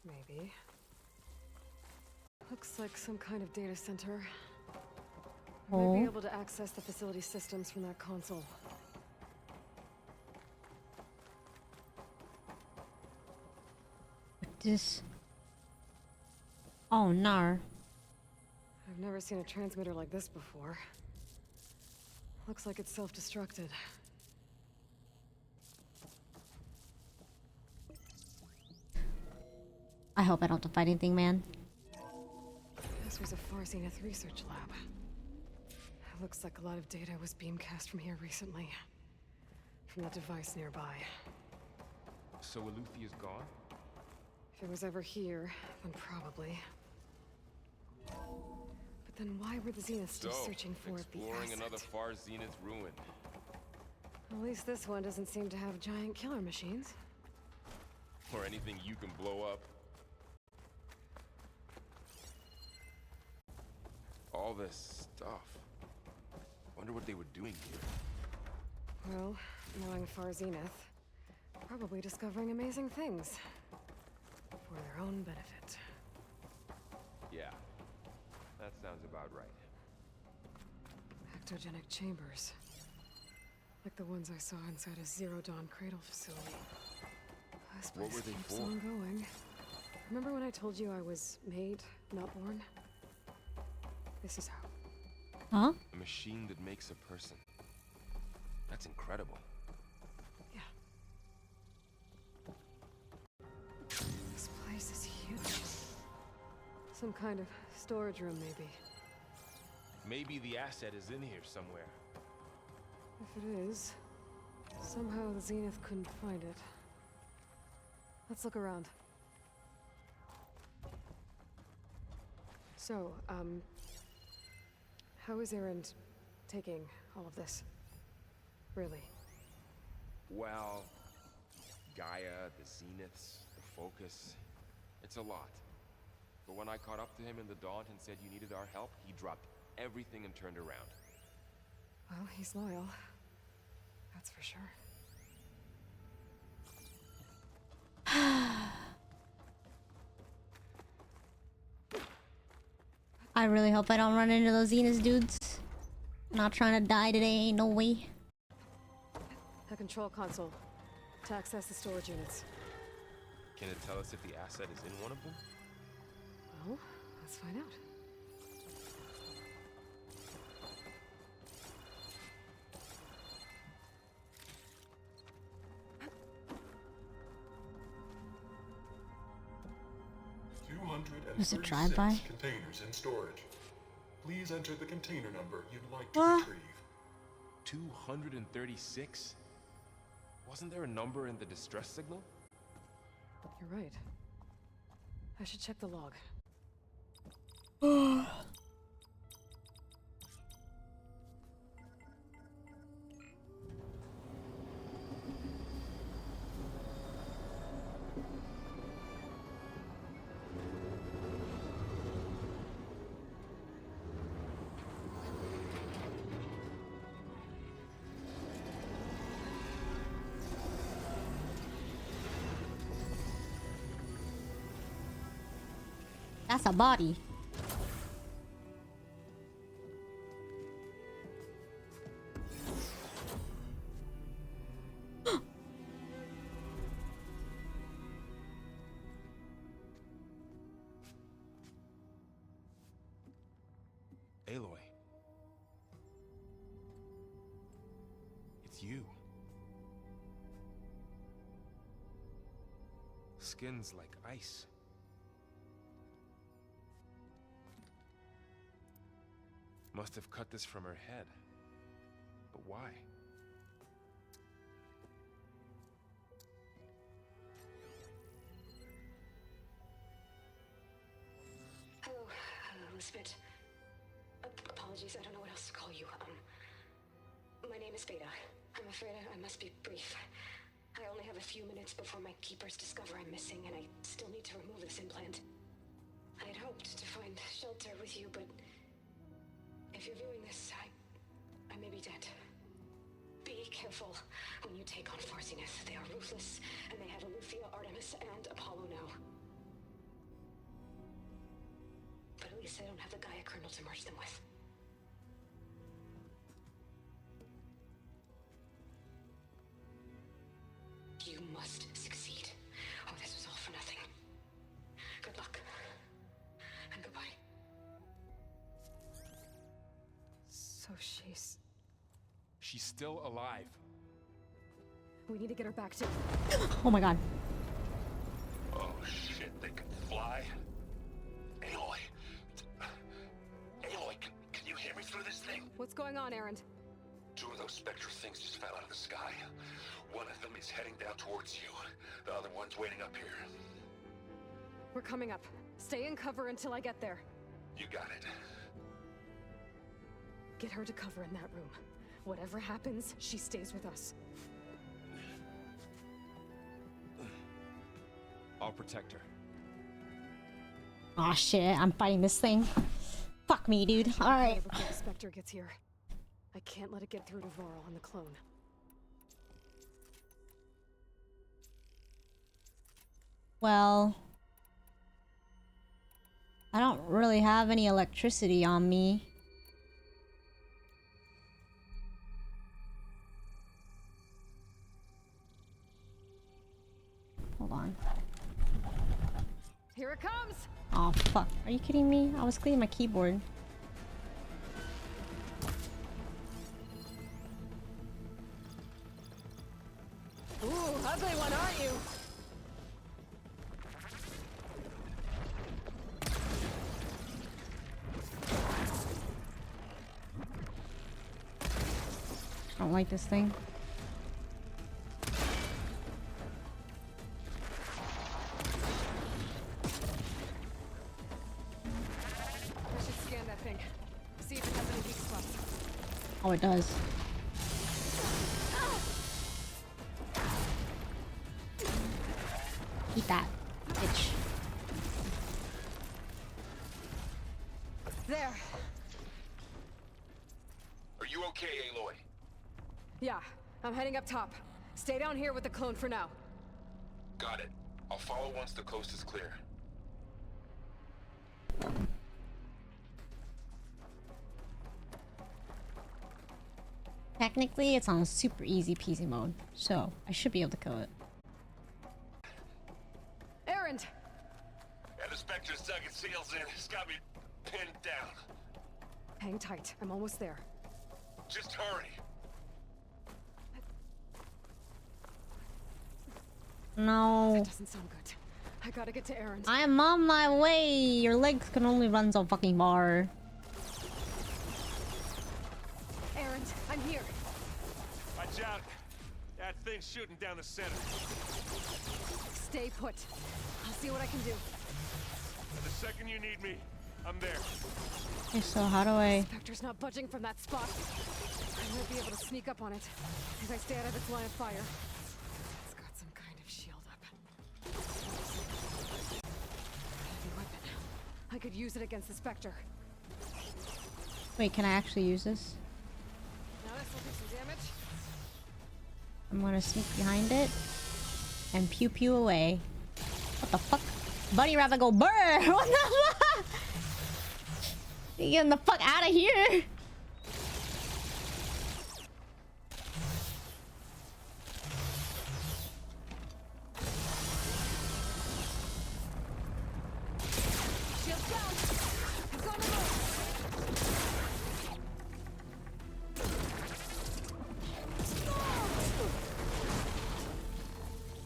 Maybe. Looks like some kind of data center. We might be able to access the facility systems from that console. This... Oh no. I've never seen a transmitter like this before. Looks like it's self-destructed. I hope I don't have to fight anything, man. This was a far zenith research lab. It looks like a lot of data was beamcast from here recently. From that device nearby. So Eleuthea's gone? If it was ever here, then probably. But then why were the zeniths still searching for the exploring asset? another far zenith ruin. At least this one doesn't seem to have giant killer machines. Or anything you can blow up. All this stuff. Wonder what they were doing here. Well, knowing far zenith, probably discovering amazing things. For their own benefit. Yeah. That sounds about right. Ectogenic chambers. Like the ones I saw inside a Zero Dawn cradle facility. This place What were they keeps for? on going. Remember when I told you I was made, not born? This is how. Huh? A machine that makes a person. That's incredible. Yeah. This place is huge. Some kind of storage room, maybe. Maybe the asset is in here somewhere. If it is, somehow the Zenith couldn't find it. Let's look around. So, how is Erend taking all of this? Really? Well, Gaia, the zeniths, the focus. It's a lot. But when I caught up to him in the Daunt and said you needed our help, he dropped everything and turned around. Well, he's loyal. That's for sure. I really hope I don't run into those Zenith dudes. Not trying to die today, ain't no way. A control console. To access the storage units. Can it tell us if the asset is in one of them? Well, let's find out. There's a drive-by. Containers in storage. Please enter the container number you'd like to What? retrieve. 236? Wasn't there a number in the distress signal? You're right. I should check the log. That's a body. Aloy. It's you. Skin's like ice. Must have cut this from her head. But why? Hello, Elizabeth. Apologies, I don't know what else to call you. My name is Beta. I'm afraid I must be brief. I only have a few minutes before my keepers discover I'm missing, and I still need to remove this implant. I had hoped to find shelter with you, but if you're viewing this, I may be dead. Be careful when you take on Farsineth. They are ruthless, and they have Eleuthia, Artemis, and Apollo now. But at least I don't have the Gaia kernel to merge them with. You must succeed. Oh, this was all for nothing. Good luck. And goodbye. So she's... She's still alive. We need to get her back to... Oh my god. Oh shit, they can fly? Aloy. Aloy, can you hear me through this thing? What's going on, Erend? 2 of those specter things just fell out of the sky. One of them is heading down towards you. The other one's waiting up here. We're coming up. Stay in cover until I get there. You got it. Get her to cover in that room. Whatever happens, she stays with us. I'll protect her. Aw, shit, I'm fighting this thing. Fuck me, dude. Alright. Before the Spectre gets here. I can't let it get through to Varl and the clone. Well, I don't really have any electricity on me. Hold on. Here it comes! Oh fuck, are you kidding me? I was cleaning my keyboard. Ooh, ugly one, aren't you? I don't like this thing. I should scan that thing. See if it has any weak spots. Oh, it does. Eat that, bitch. There. Are you okay, Aloy? Yeah, I'm heading up top. Stay down here with the clone for now. Got it. I'll follow once the coast is clear. Technically, it's on super easy peasy mode, so I should be able to kill it. Erend! Yeah, the Spectre's dug its heels in. It's got me pinned down. Hang tight. I'm almost there. Just hurry. No. That doesn't sound good. I gotta get to Erend. I'm on my way. Your legs can only run so fucking far. Erend, I'm here. Watch out. That thing's shooting down the center. Stay put. I'll see what I can do. The second you need me, I'm there. Okay, so how do I... Spectre's not budging from that spot. I might be able to sneak up on it if I stay out of its line of fire. It's got some kind of shield up. Heavy weapon. I could use it against the Spectre. Wait, can I actually use this? Now this will do some damage. I'm gonna sneak behind it and pew pew away. What the fuck? Bunny rabbit go burr! What the fuck? You getting the fuck out of here! Shield down. It's on the move.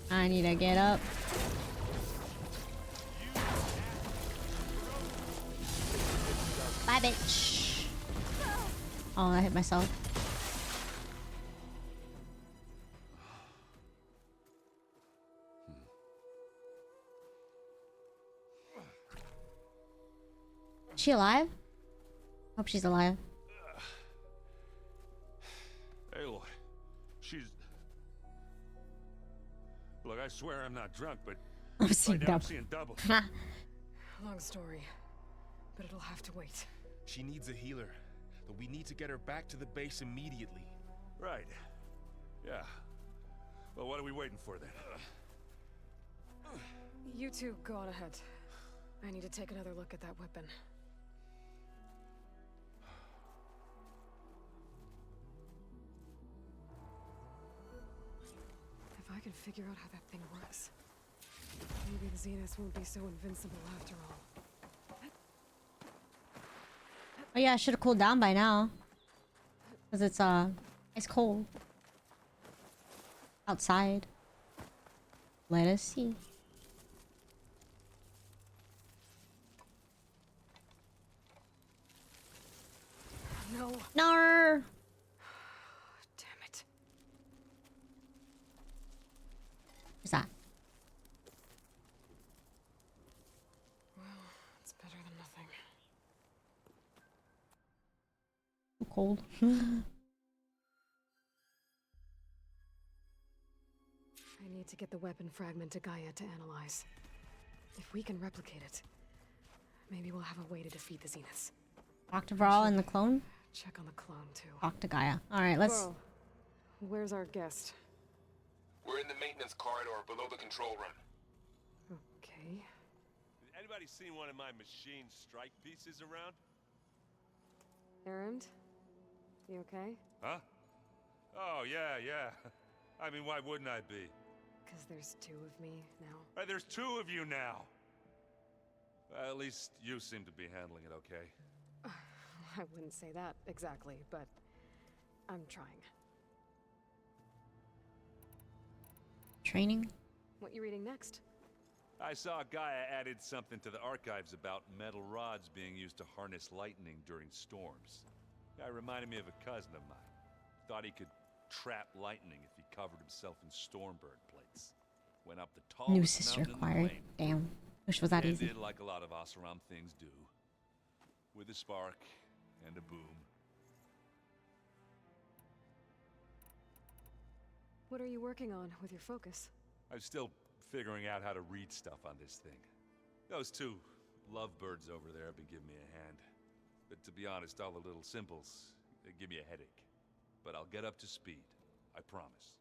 I need to get up. Bye, bitch. Oh, I hit myself. Is she alive? Hope she's alive. Aloy, she's... Look, I swear I'm not drunk, but... I'm seeing right now I'm double. seeing double. Long story, but it'll have to wait. She needs a healer, but we need to get her back to the base immediately. Right. Yeah. Well, what are we waiting for then? You two go on ahead. I need to take another look at that weapon. If I can figure out how that thing works, maybe the Zenith won't be so invincible after all. Oh yeah, I should have cooled down by now. Cause it's ice cold. Outside. Let us see. no. No. Damn it. What's that? Well, it's better than nothing. I'm cold. I need to get the weapon fragment to Gaia to analyze. If we can replicate it, maybe we'll have a way to defeat the Zeniths. Talk to Varl and the clone? Check on the clone, too. Talk to Gaia. Alright, let's... Varl, where's our guest? We're in the maintenance corridor below the control room. Okay. Anybody seen one of my machine strike pieces around? Erend? You okay? Huh? Oh, yeah. I mean, why wouldn't I be? Because there's two of me now. There's two of you now! Well, at least you seem to be handling it okay. I wouldn't say that exactly, but I'm trying. Training? What you reading next? I saw Gaia added something to the archives about metal rods being used to harness lightning during storms. Guy reminded me of a cousin of mine. Thought he could trap lightning if he covered himself in stormbird plates. Went up the tallest New sister mountain in the acquired. lane. Damn. Wish it was that And easy. did like a lot of Oseram things do. With a spark and a boom. What are you working on with your focus? I'm still figuring out how to read stuff on this thing. Those two lovebirds over there have been giving me a hand. But to be honest, all the little symbols, they give me a headache. But I'll get up to speed. I promise.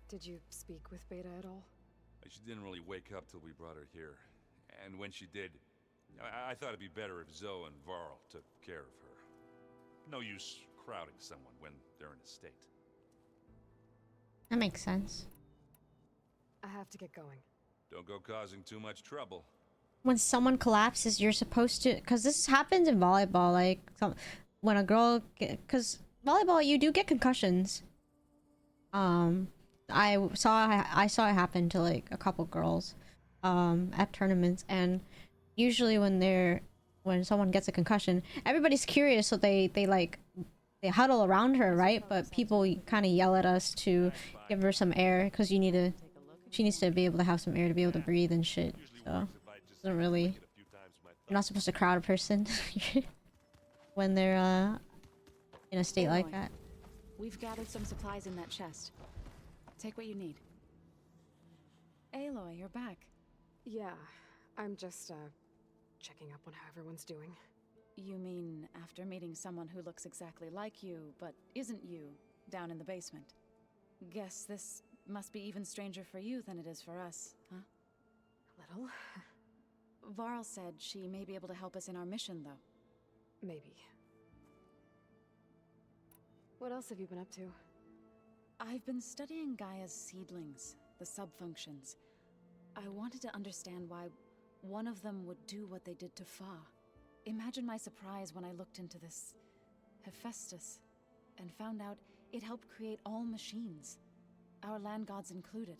Did you speak with Beta at all? She didn't really wake up till we brought her here. And when she did, I thought it'd be better if Zoe and Varl took care of her. No use crowding someone when they're in a state. That makes sense. I have to get going. Don't go causing too much trouble. When someone collapses, you're supposed to... Because this happens in volleyball, like... when a girl... Because volleyball, you do get concussions. I saw it happen to, like, a couple girls at tournaments. And usually when someone gets a concussion, everybody's curious, so they huddle around her, right? But people kind of yell at us to give her some air, because she needs to be able to have some air to be able to breathe and shit. So doesn't really... You're not supposed to crowd a person when they're in a state like that. We've gathered some supplies in that chest. Take what you need. Aloy, you're back. Yeah, I'm just checking up on how everyone's doing. You mean after meeting someone who looks exactly like you, but isn't you, down in the basement? Guess this must be even stranger for you than it is for us, huh? Little. Varl said she may be able to help us in our mission, though. Maybe. What else have you been up to? I've been studying Gaia's seedlings, the subfunctions. I wanted to understand why one of them would do what they did to Fa. Imagine my surprise when I looked into this Hephaestus and found out it helped create all machines, our land gods included.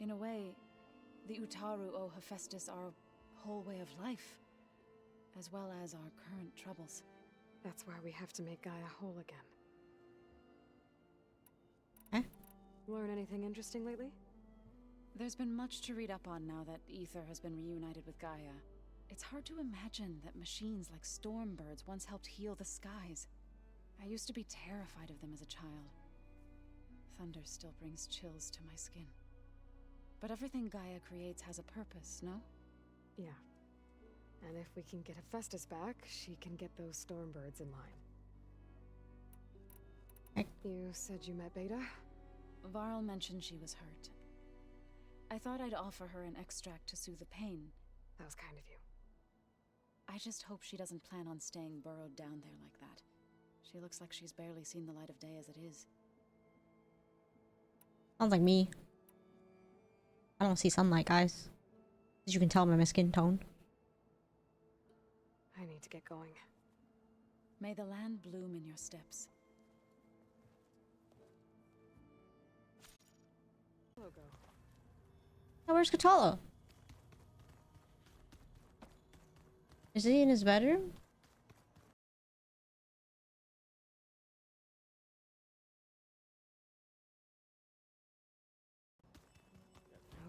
In a way, the Utaru owe Hephaestus our whole way of life, as well as our current troubles. That's why we have to make Gaia whole again. Learn anything interesting lately? There's been much to read up on now that Aether has been reunited with Gaia. It's hard to imagine that machines like stormbirds once helped heal the skies. I used to be terrified of them as a child. Thunder still brings chills to my skin. But everything Gaia creates has a purpose, no? Yeah. And if we can get Hephaestus back, she can get those stormbirds in line. You said you met Beta? Varl mentioned she was hurt. I thought I'd offer her an extract to soothe the pain. That was kind of you. I just hope she doesn't plan on staying burrowed down there like that. She looks like she's barely seen the light of day as it is. Sounds like me. I don't see sunlight, guys. As you can tell by my skin tone. I need to get going. May the land bloom in your steps. Logo. Oh, where's Kotallo? Is he in his bedroom?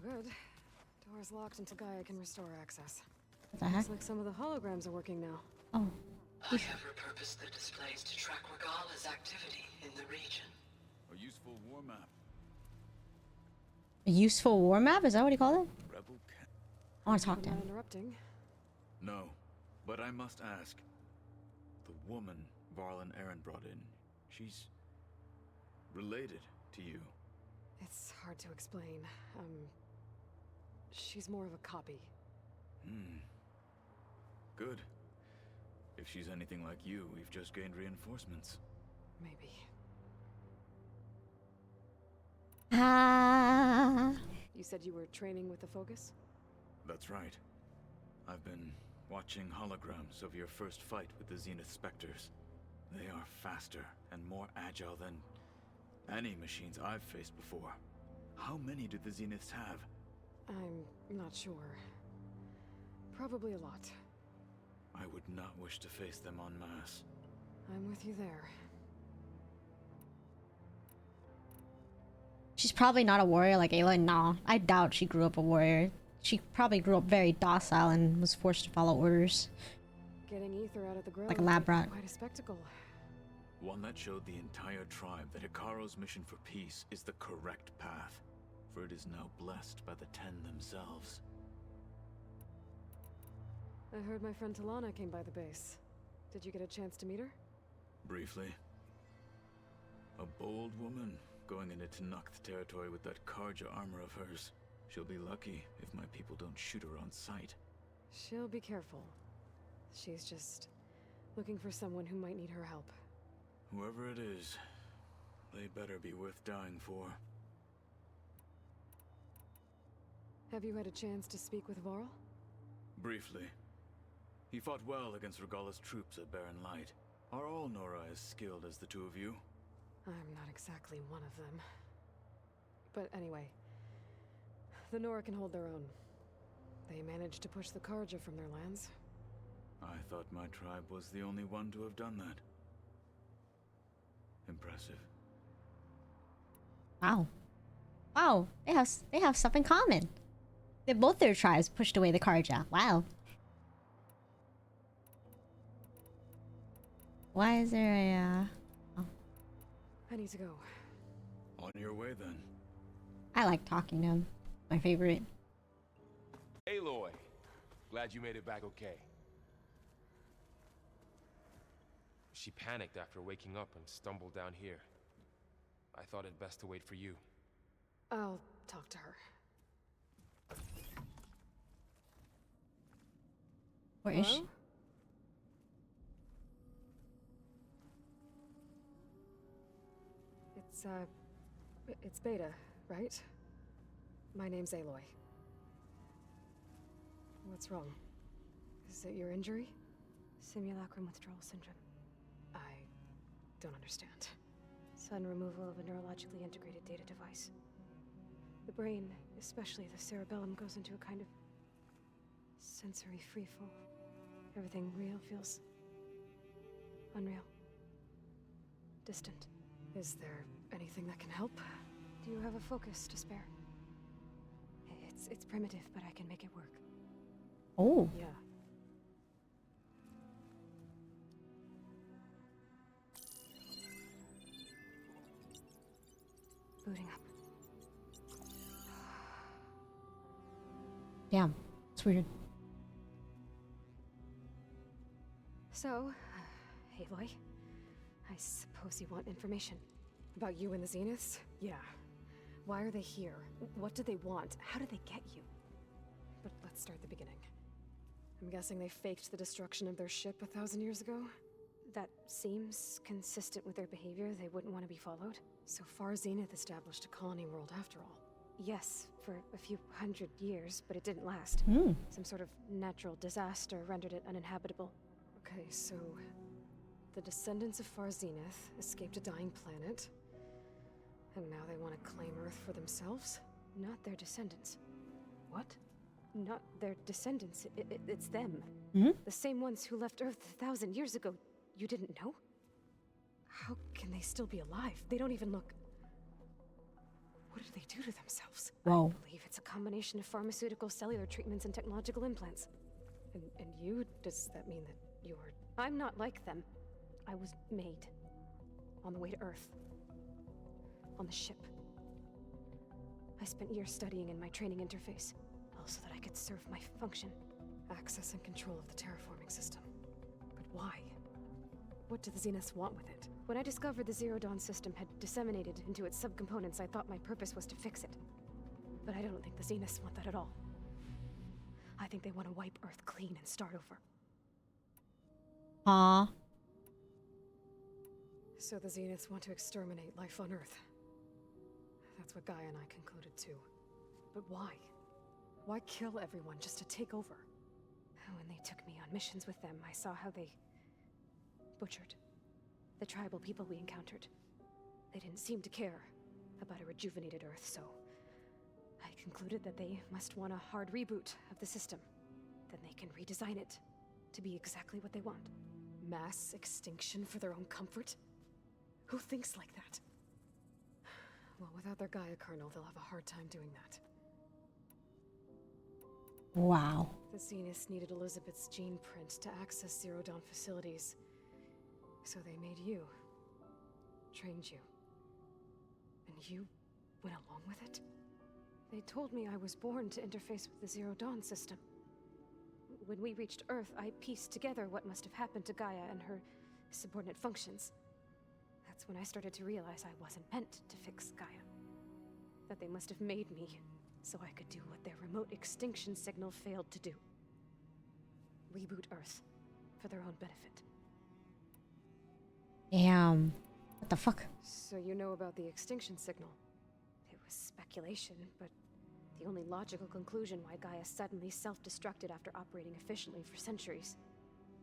No good. Door's locked until Gaia can restore access. What the heck? Looks like some of the holograms are working now. Oh. I have repurposed the displays to track Regala's activity in the region. A useful war map. A useful war map? Is that what he called it? Rebel I want to talk to Am I him. interrupting? No, but I must ask. The woman Varl and Erend brought in, she's related to you. It's hard to explain. She's more of a copy. Good. If she's anything like you, we've just gained reinforcements. Maybe. Ah. You said you were training with the Focus? That's right. I've been watching holograms of your first fight with the Zenith Specters. They are faster and more agile than any machines I've faced before. How many do the Zeniths have? I'm not sure. Probably a lot. I would not wish to face them en masse. I'm with you there. She's probably not a warrior like Aloy. No, I doubt she grew up a warrior. She probably grew up very docile and was forced to follow orders. Getting ether out of the ground Like a lab rat. quite a spectacle. One that showed the entire tribe that hekarro's mission for peace is the correct path, for it is now blessed by the Ten themselves. I heard my friend Talana came by the base. Did you get a chance to meet her? Briefly. A bold woman going into Tenakth territory with that Karja armor of hers. She'll be lucky if my people don't shoot her on sight. She'll be careful. She's just looking for someone who might need her help. Whoever it is, they better be worth dying for. Have you had a chance to speak with Varl? Briefly. He fought well against Regala's troops at Barren Light. Are all Nora as skilled as the two of you? I'm not exactly one of them. But anyway, the Nora can hold their own. They managed to push the Karja from their lands. I thought my tribe was the only one to have done that. Impressive. Wow. Wow, they have stuff in common. Both their tribes pushed away the Karja. Wow. Why is there a oh. I need to go. On your way then. I like talking to him. My favorite. Aloy, glad you made it back okay. She panicked after waking up and stumbled down here. I thought it best to wait for you. I'll talk to her. Where is she? It's Beta, right? My name's Aloy. What's wrong? Is it your injury? Simulacrum withdrawal syndrome. I don't understand. Sudden removal of a neurologically integrated data device. The brain, especially the cerebellum, goes into a kind of sensory freefall. Everything real feels unreal. Distant. Is there anything that can help? Do you have a focus to spare? It's primitive, but I can make it work. Oh. Yeah. Booting up. Damn. It's weird. So, Aloy, I suppose you want information. About you and the Zeniths? Yeah. Why are they here? What do they want? How did they get you? But let's start at the beginning. I'm guessing they faked the destruction of their ship 1,000 years ago? That seems consistent with their behavior. They wouldn't want to be followed. So far, Zenith established a colony world after all. Yes, for a few hundred years, but it didn't last. Some sort of natural disaster rendered it uninhabitable. Okay, so the descendants of Far Zenith escaped a dying planet, and now they want to claim Earth for themselves? Not their descendants. What? not their descendants. It's them. Hmm? The same ones who left Earth 1,000 years ago. You didn't know? How can they still be alive? They don't even look... What do they do to themselves? Whoa. I believe it's a combination of pharmaceutical, cellular treatments, and technological implants. And you? Does that mean that you're... I'm not like them. I was made. On the way to Earth. On the ship. I spent years studying in my training interface, all so that I could serve my function. Access and control of the terraforming system. But why? What do the Zeniths want with it? When I discovered the Zero Dawn system had disseminated into its subcomponents, I thought my purpose was to fix it. But I don't think the Zeniths want that at all. I think they want to wipe Earth clean and start over. Huh? So the Zeniths want to exterminate life on Earth. That's what Gaia and I concluded too. But why? Why kill everyone just to take over? When they took me on missions with them, I saw how they butchered the tribal people we encountered. They didn't seem to care about a rejuvenated Earth, so I concluded that they must want a hard reboot of the system. Then they can redesign it to be exactly what they want. Mass extinction for their own comfort? Who thinks like that? Well, without their Gaia kernel, they'll have a hard time doing that. Wow. The Zeniths needed Elizabeth's gene print to access Zero Dawn facilities. So they made you. Trained you. And you went along with it? They told me I was born to interface with the Zero Dawn system. When we reached Earth, I pieced together what must have happened to Gaia and her subordinate functions. That's when I started to realize I wasn't meant to fix Gaia. That they must have made me so I could do what their remote extinction signal failed to do. Reboot Earth for their own benefit. Damn. What the fuck? So you know about the extinction signal? It was speculation, but the only logical conclusion why Gaia suddenly self-destructed after operating efficiently for centuries.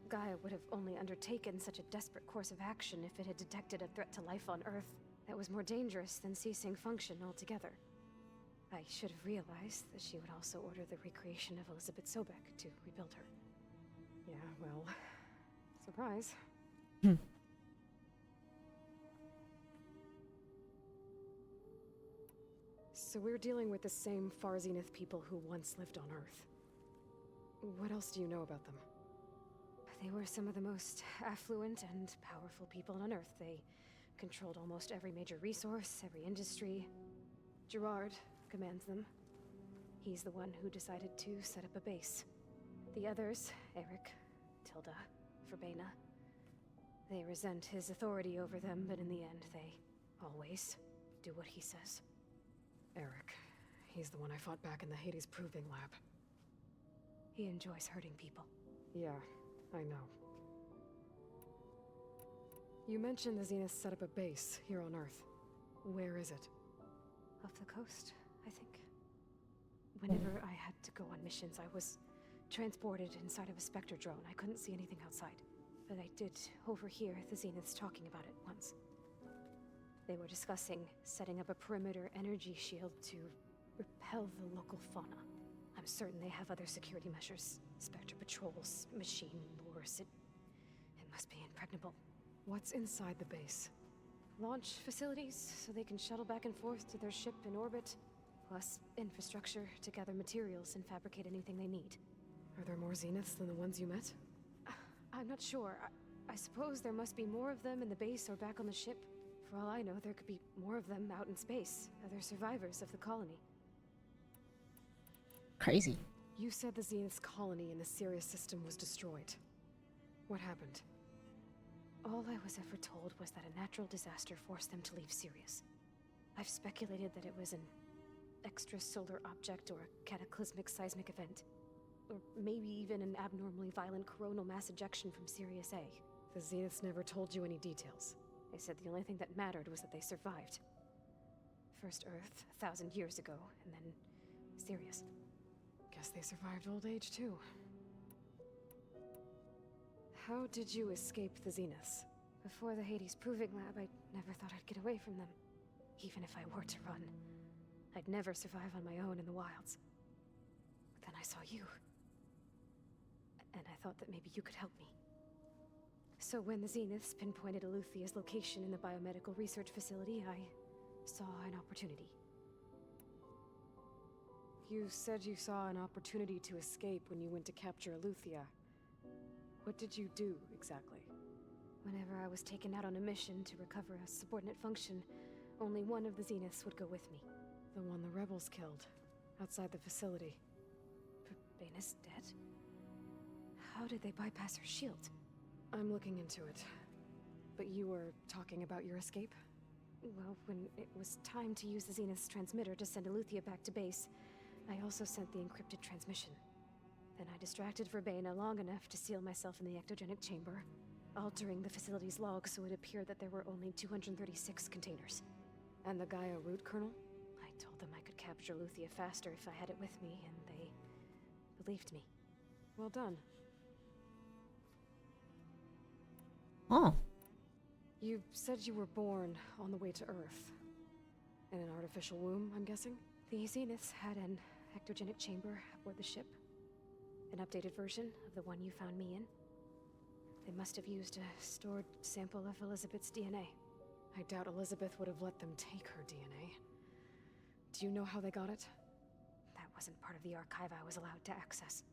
Gaia would have only undertaken such a desperate course of action if it had detected a threat to life on Earth that was more dangerous than ceasing function altogether. I should have realized that she would also order the recreation of Elizabeth Sobek to rebuild her. Yeah, well, surprise. So we're dealing with the same Far Zenith people who once lived on Earth. What else do you know about them? They were some of the most affluent and powerful people on Earth. They controlled almost every major resource, every industry. Gerard commands them. He's the one who decided to set up a base. The others, Eric, Tilda, Verbena, they resent his authority over them, but in the end, they always do what he says. Eric. He's the one I fought back in the Hades Proving Lab. He enjoys hurting people. Yeah, I know. You mentioned the Zenith set up a base here on Earth. Where is it? Off the coast, I think. Whenever I had to go on missions, I was transported inside of a specter drone. I couldn't see anything outside. But I did overhear the Zeniths talking about it once. They were discussing setting up a perimeter energy shield to repel the local fauna. I'm certain they have other security measures. Spectre patrols, machine lures. It must be impregnable. What's inside the base? Launch facilities, so they can shuttle back and forth to their ship in orbit. Plus infrastructure to gather materials and fabricate anything they need. Are there more Zeniths than the ones you met? I'm not sure. I suppose there must be more of them in the base or back on the ship. For all I know, there could be more of them out in space. Other survivors of the colony. Crazy. You said the Zenith's colony in the Sirius system was destroyed. What happened? All I was ever told was that a natural disaster forced them to leave Sirius. I've speculated that it was an extrasolar object or a cataclysmic seismic event. Or maybe even an abnormally violent coronal mass ejection from Sirius A. The Zeniths never told you any details. They said the only thing that mattered was that they survived. First Earth, 1,000 years ago, and then Sirius. Guess they survived old age, too. How did you escape the Zeniths? Before the Hades Proving Lab, I never thought I'd get away from them. Even if I were to run, I'd never survive on my own in the wilds. Then I saw you. And I thought that maybe you could help me. So when the Zeniths pinpointed Eluthia's location in the biomedical research facility, I saw an opportunity. You said you saw an opportunity to escape when you went to capture Eluthia. What did you do, exactly? Whenever I was taken out on a mission to recover a subordinate function, only one of the Zeniths would go with me. The one the rebels killed, outside the facility. Baina's dead? How did they bypass her shield? I'm looking into it. But you were talking about your escape? Well, when it was time to use the Zenith's transmitter to send Eluthia back to base, I also sent the encrypted transmission. Then I distracted Verbena long enough to seal myself in the ectogenic chamber, altering the facility's log so it appeared that there were only 236 containers. And the Gaia root kernel? I told them I could capture Eluthia faster if I had it with me, and they believed me. Well done. Oh. You said you were born on the way to Earth. In an artificial womb, I'm guessing? The Zeniths had an ectogenic chamber aboard the ship. An updated version of the one you found me in. They must have used a stored sample of Elizabeth's DNA. I doubt Elizabeth would have let them take her DNA. Do you know how they got it? That wasn't part of the archive I was allowed to access.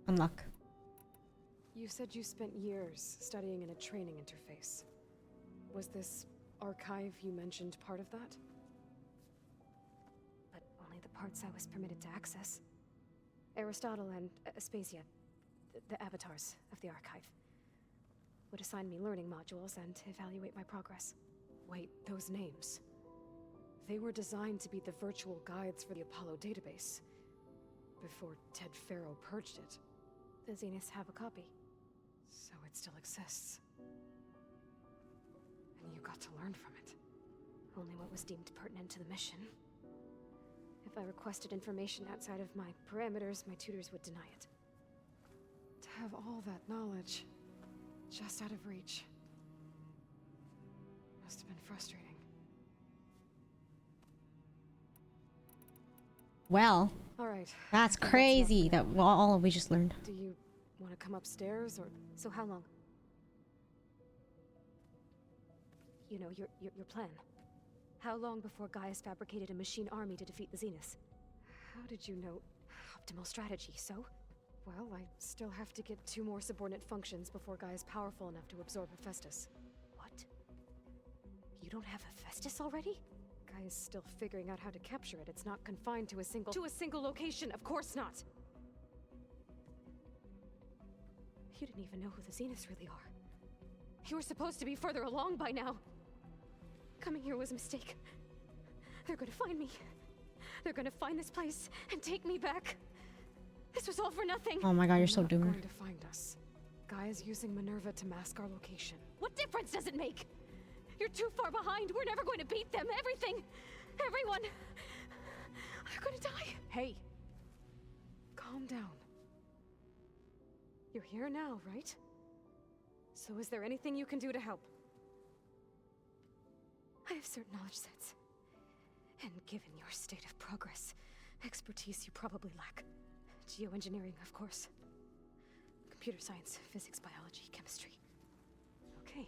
Unlock. You said you spent years studying in a training interface. Was this archive you mentioned part of that? But only the parts I was permitted to access. Aristotle and Aspasia, the avatars of the archive, would assign me learning modules and evaluate my progress. Wait, those names. They were designed to be the virtual guides for the Apollo database, before Ted Faro purged it. The Zeniths have a copy. So it still exists. And you got to learn from it. Only what was deemed pertinent to the mission. If I requested information outside of my parameters, my tutors would deny it. To have all that knowledge, just out of reach, must have been frustrating. Well, all right. That's crazy that all we just learned. Do you want to come upstairs, or... So how long? You know, your plan. How long before Gaia's fabricated a machine army to defeat the Zeniths? How did you know? Optimal strategy, so? Well, I still have to get 2 more subordinate functions before Gaia's powerful enough to absorb Hephaestus. What? You don't have Hephaestus already? Gaia's still figuring out how to capture it. It's not confined to a single... To a single location, of course not! You didn't even know who the Zeniths really are. You were supposed to be further along by now! Coming here was a mistake. They're gonna find me. They're gonna find this place and take me back. This was all for nothing. Oh my god, you're so doomed. They're going to find us. Gaia's using Minerva to mask our location. What difference does it make? You're too far behind. We're never going to beat them. Everything, everyone, are gonna die. Hey, calm down. You're here now, right? So is there anything you can do to help? I have certain knowledge sets. And given your state of progress, expertise you probably lack. Geoengineering, of course. Computer science, physics, biology, chemistry. Okay.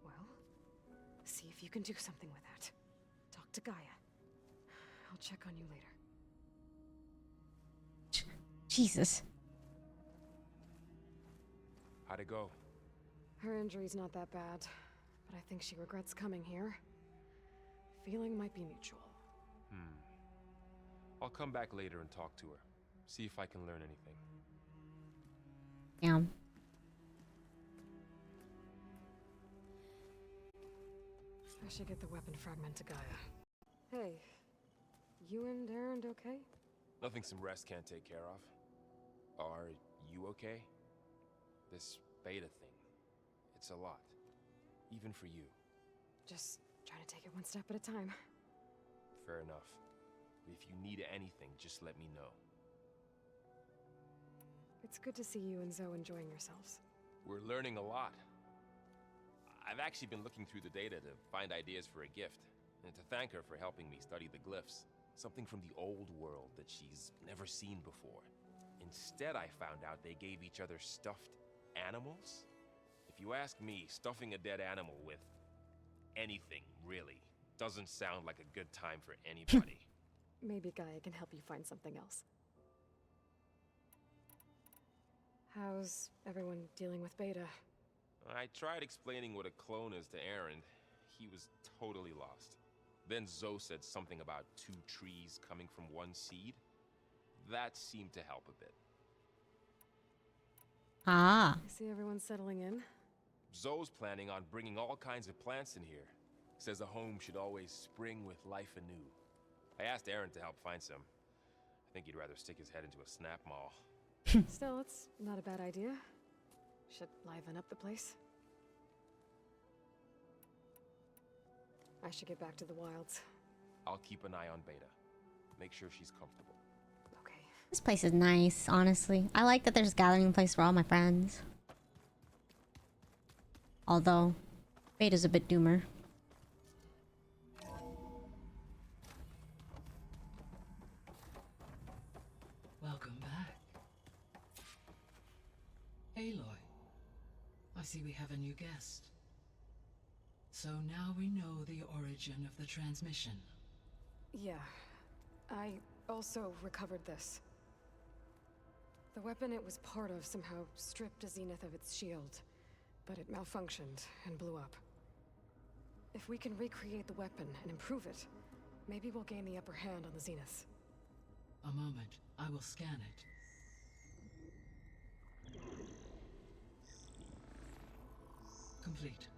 Well, see if you can do something with that. Talk to Gaia. I'll check on you later. Jesus. How'd it go? Her injury's not that bad, but I think she regrets coming here. Feeling might be mutual. I'll come back later and talk to her. See if I can learn anything. Damn. I should get the weapon fragment to Gaia. Hey, you and Erend okay? Nothing some rest can't take care of. Are you okay? This beta thing, it's a lot. Even for you. Just trying to take it one step at a time. Fair enough. If you need anything, just let me know. It's good to see you and Zoe enjoying yourselves. We're learning a lot. I've actually been looking through the data to find ideas for a gift, and to thank her for helping me study the glyphs. Something from the old world that she's never seen before. Instead, I found out they gave each other stuffed animals. If you ask me, stuffing a dead animal with anything, really, doesn't sound like a good time for anybody. Maybe Gaia can help you find something else. How's everyone dealing with Beta? I tried explaining what a clone is to Erend. He was totally lost. Then Zoe said something about 2 trees coming from 1 seed. That seemed to help a bit. Ah. I see everyone settling in. Zoe's planning on bringing all kinds of plants in here. Says a home should always spring with life anew. I asked Erend to help find some. I think he'd rather stick his head into a snap mall. Still, it's not a bad idea. Should liven up the place. I should get back to the wilds. I'll keep an eye on Beta. Make sure she's comfortable. Okay. This place is nice, honestly. I like that there's a gathering place for all my friends. Although, Beta's a bit doomer. Welcome back. Aloy, I see we have a new guest. So now we know the origin of the transmission. Yeah. I also recovered this. The weapon it was part of somehow stripped a Zenith of its shield, but it malfunctioned and blew up. If we can recreate the weapon and improve it, maybe we'll gain the upper hand on the Zeniths. A moment, I will scan it. Complete.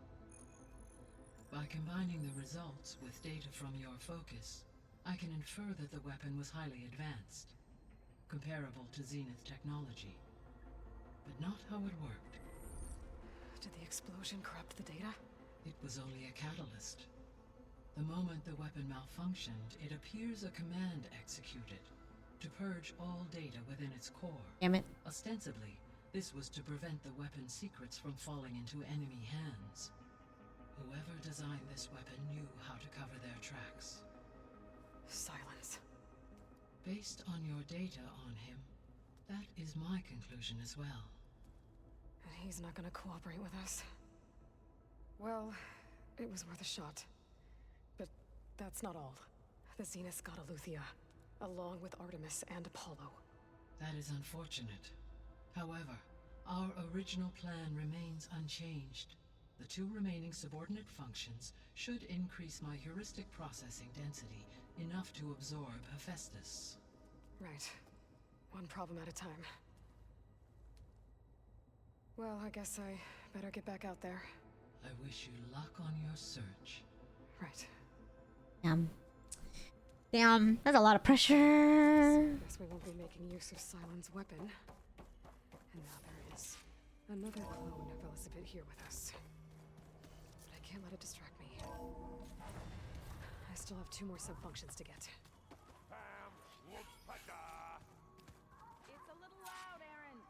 By combining the results with data from your focus, I can infer that the weapon was highly advanced, comparable to Zenith technology, but not how it worked. Did the explosion corrupt the data? It was only a catalyst. The moment the weapon malfunctioned, it appears a command executed to purge all data within its core. Damn it. Ostensibly, this was to prevent the weapon's secrets from falling into enemy hands. Whoever designed this weapon knew how to cover their tracks. Silence. Based on your data on him, that is my conclusion as well. And he's not gonna cooperate with us. Well, it was worth a shot. But that's not all. The Zenith got Eleuthia, along with Artemis and Apollo. That is unfortunate. However, our original plan remains unchanged. The 2 remaining subordinate functions should increase my heuristic processing density enough to absorb Hephaestus. Right. One problem at a time. Well, I guess I better get back out there. I wish you luck on your search. Right. Damn, that's a lot of pressure. So guess we won't be making use of Silent's weapon. And now there is another clone of Elizabeth here with us. But I can't let it distract me. I still have 2 more sub-functions to get. It's a little loud, Erend.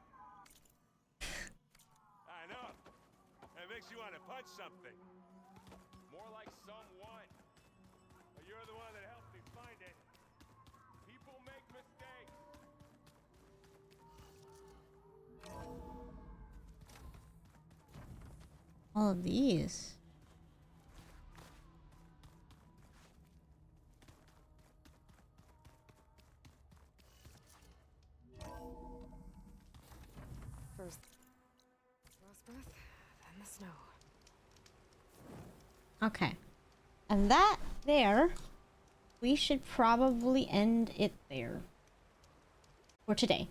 I know. It makes you want to punch something. More like someone. But you're the one that helped me find it. People make mistakes. All of these. First, frost breath, then the snow. Okay. And that there, we should probably end it there for today.